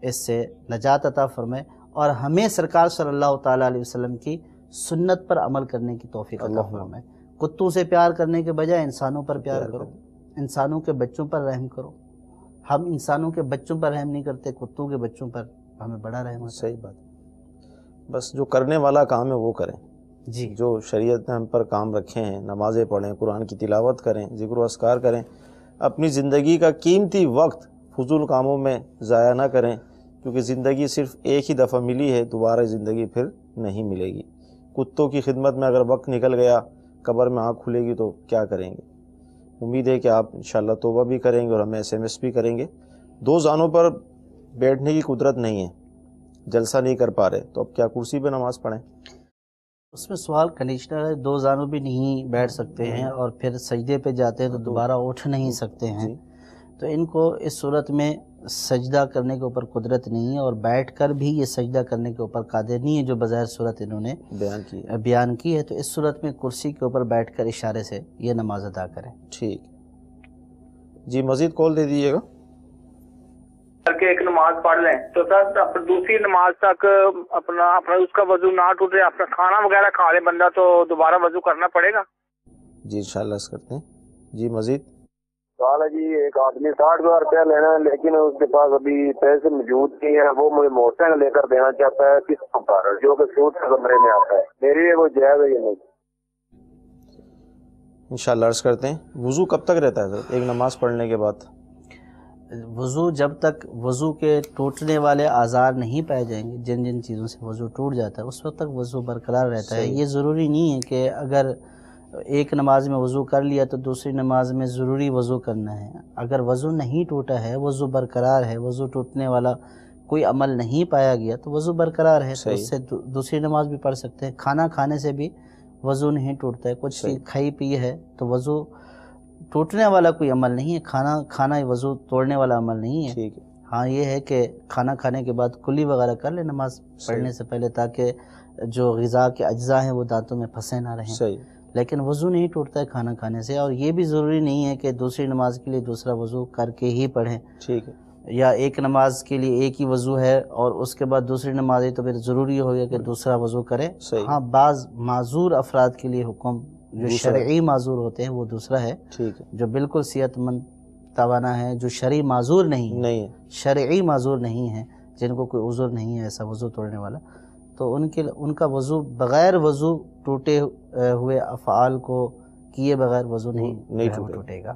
اس سے نجات عطا فرمائے اور ہمیں سرکار صلی اللہ تعالیٰ علیہ وسلم کی سنت پر عمل کرنے کی توفیق عطا فرمائے. کتوں سے پیار کرنے کے بجائے انسانوں پر پیار کرو، انسانوں کے بچوں پر رحم کرو. ہم انسانوں کے بچوں پر رحم نہیں کرتے، کتوں کے بچوں پر ہمیں بڑا رحم ہوتا ہے. صحیح بات. بس جو کرنے والا کام ہے وہ کریں. جی جو شریعت نے ہم پر کام رکھے ہیں، نمازیں پڑھیں، قرآن کی تلاوت کریں، ذکر و اذکار کریں، اپنی زندگی کا قیمتی وقت فضول کاموں میں ضائع نہ کریں، کیونکہ زندگی صرف ایک ہی دفعہ ملی ہے، دوبارہ زندگی پھر نہیں ملے گی۔ کتوں کی خدمت میں اگر وقت نکل گیا، قبر میں آنکھ کھلے گی تو کیا کریں گے؟ امید ہے کہ آپ انشاءاللہ توبہ بھی کریں گے اور ہمیں SMS بھی کریں گے۔ 2 زانوں پر بیٹھنے کی قدرت نہیں ہے، جلسہ نہیں کر پا رہے، تو اب کیا کرسی پہ نماز پڑھیں؟ اس میں سوال کنڈیشنل ہے، 2 زانوں بھی نہیں بیٹھ سکتے ہیں اور پھر سجدے پہ جاتے ہیں تو دوبارہ اٹھ نہیں سکتے ہیں، تو ان کو اس صورت میں سجدہ کرنے کے اوپر قدرت نہیں ہے اور بیٹھ کر بھی یہ سجدہ کرنے کے اوپر قادر نہیں ہے جو بظاہر صورت انہوں نے بیان کی ہے، تو اس صورت میں کرسی کے اوپر بیٹھ کر اشارے سے یہ نماز ادا کریں۔ ٹھیک جی، مزید کال دے دیجیے گا کر کے ایک نماز پڑھ لیں تو سر دوسری نماز تک اپنا اس کا وضو نہ ٹوٹے، اپنا کھانا وغیرہ کھا لے بندہ تو دوبارہ وضو کرنا پڑے گا؟ جی انشاءاللہ اس کرتے ہیں۔ جی مزید سوال ہے جی، ایک آدمی 60,000 روپیہ لینا ہے لیکن اس کے پاس ابھی پیسے موجود نہیں ہیں، وہ مجھے موٹر سائیکل لے کر دینا چاہتا ہے قسط پر، جو کہ سود کے زمرے میں آتا ہے، میری لیے وہ جائز ہے یا نہیں؟ انشاءاللہ عرض کرتے ہیں۔ وضو کب تک رہتا ہے سر ایک نماز پڑھنے کے بعد؟ وضو جب تک وضو کے ٹوٹنے والے آثار نہیں پائے جائیں گے، جن جن چیزوں سے وضو ٹوٹ جاتا ہے اس وقت تک وضو برقرار رہتا ہے۔ یہ ضروری نہیں ہے کہ اگر ایک نماز میں وضو کر لیا تو دوسری نماز میں ضروری وضو کرنا ہے۔ اگر وضو نہیں ٹوٹا ہے، وضو برقرار ہے، وضو ٹوٹنے والا کوئی عمل نہیں پایا گیا تو وضو برقرار ہے، تو اس سے دوسری نماز بھی پڑھ سکتے ہیں۔ کھانا کھانے سے بھی وضو نہیں ٹوٹتا ہے، کچھ چیز کھائی پی ہے تو وضو ٹوٹنے والا کوئی عمل نہیں ہے، کھانا وضو توڑنے والا عمل نہیں ہے۔ ہاں یہ ہے کہ کھانا کھانے کے بعد کلی وغیرہ کر لے نماز پڑھنے سے پہلے، تاکہ جو غذا کے اجزاء ہیں وہ دانتوں میں پھنسے نہ رہیں، لیکن وضو نہیں ٹوٹتا ہے کھانا کھانے سے۔ اور یہ بھی ضروری نہیں ہے کہ دوسری نماز کے لیے دوسرا وضو کر کے ہی پڑھیں، ٹھیک ہے، یا ایک نماز کے لیے ایک ہی وضو ہے اور اس کے بعد دوسری نماز ہے تو پھر ضروری ہو گیا کہ دوسرا وضو کرے۔ ہاں بعض معذور افراد کے لیے حکم جو شرعی معذور ہوتے ہیں وہ دوسرا ہے، جو بالکل صحت مند توانا ہے، جو شرعی معذور نہیں ہے، شرعی معذور نہیں ہے، جن کو کوئی عذر نہیں ہے ایسا وضو توڑنے والا، تو ان کا وضو بغیر وضو ٹوٹے ہوئے افعال کو کیے بغیر وضو نہیں ٹوٹے گا۔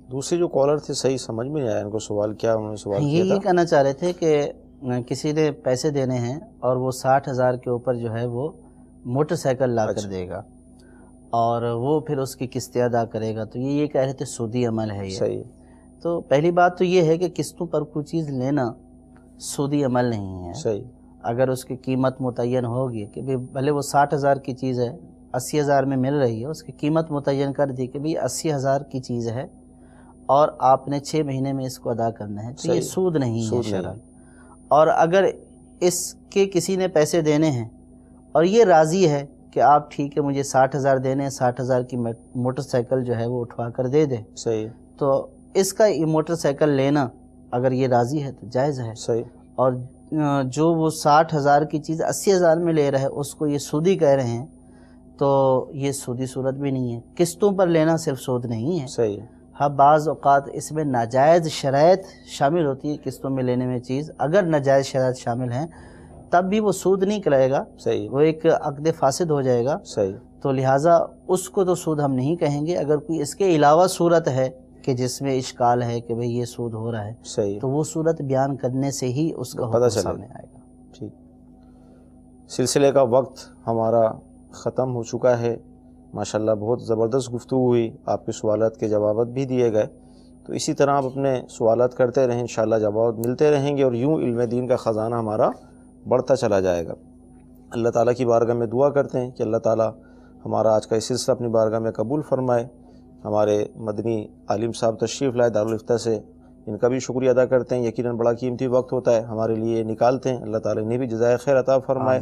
دوسرے جو کالر تھے صحیح سمجھ میں نہیں آیا ان کو سوال کیا انہوں نے سوال کیا تھا؟ یہ کہنا چاہ رہے تھے کہ کسی نے پیسے دینے ہیں اور وہ 60,000 کے اوپر جو ہے وہ موٹر سائیکل لا کر دے گا اور وہ پھر اس کی قسطیں ادا کرے گا، تو یہ کہہ رہے تھے سودی عمل ہے یہ۔ تو پہلی بات تو یہ ہے کہ قسطوں پر کوئی چیز لینا سودی عمل نہیں ہے۔ اگر اس کی قیمت متعین ہوگی کہ بھلے وہ 60,000 کی چیز ہے 80,000 میں مل رہی ہے، اس کی قیمت متعین کر دی کہ 80,000 کی چیز ہے اور آپ نے 6 مہینے میں اس کو ادا کرنا ہے، تو یہ سود نہیں ہے شرعاً۔ اور اگر اس کے کسی نے پیسے دینے ہیں اور یہ راضی ہے کہ آپ ٹھیک ہے مجھے 60,000 دینے ہیں، 60,000 کی موٹر سائیکل جو ہے وہ اٹھوا کر دے دیں، تو اس کا یہ موٹر سائیکل لینا اگر یہ راضی ہے تو جائز ہے۔ اور جو وہ 60,000 کی چیز 80,000 میں لے رہا ہے اس کو یہ سودی کہہ رہے ہیں، تو یہ سودی صورت بھی نہیں ہے۔ قسطوں پر لینا صرف سود نہیں ہے، ہاں بعض اوقات اس میں ناجائز شرائط شامل ہوتی ہے قسطوں میں لینے میں چیز، اگر ناجائز شرائط شامل ہیں تب بھی وہ سود نہیں کرے گا، وہ ایک عقد فاسد ہو جائے گا، تو لہٰذا اس کو تو سود ہم نہیں کہیں گے۔ اگر کوئی اس کے علاوہ صورت ہے کہ جس میں اشکال ہے کہ بھئی یہ سود ہو رہا ہے، تو وہ صورت بیان کرنے سے ہی اس کا حکم سامنے آئے گا۔ ٹھیک، سلسلے کا وقت ہمارا ختم ہو چکا ہے، ماشاءاللہ بہت زبردست گفتگو ہوئی، آپ کے سوالات کے جوابات بھی دیے گئے، تو اسی طرح آپ اپنے سوالات کرتے رہیں، انشاءاللہ جواب ملتے رہیں گے اور یوں علم دین کا خزانہ ہمارا بڑھتا چلا جائے گا۔ اللہ تعالیٰ کی بارگاہ میں دعا کرتے ہیں کہ اللہ تعالیٰ ہمارا آج کا یہ سلسلہ اپنی بارگاہ میں قبول فرمائے۔ ہمارے مدنی عالم صاحب تشریف لائے دارالفتہ سے، ان کا بھی شکریہ ادا کرتے ہیں، یقیناً بڑا قیمتی وقت ہوتا ہے ہمارے لیے نکالتے ہیں، اللہ تعالیٰ انہیں بھی جزائے خیر عطا فرمائے۔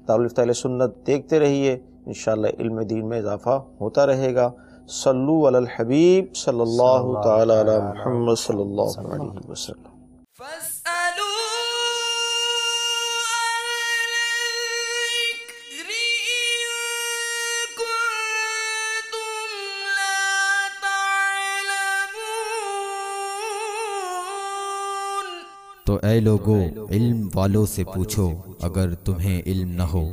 دارالفتہ اہل سنت دیکھتے رہیے، انشاءاللہ علم دین میں اضافہ ہوتا رہے گا۔ صلو علی الحبیب صلی اللہ تعالی علی محمد صلی اللہ علیہ وسلم۔ تو اے لوگو علم والوں سے پوچھو اگر تمہیں علم نہ ہو۔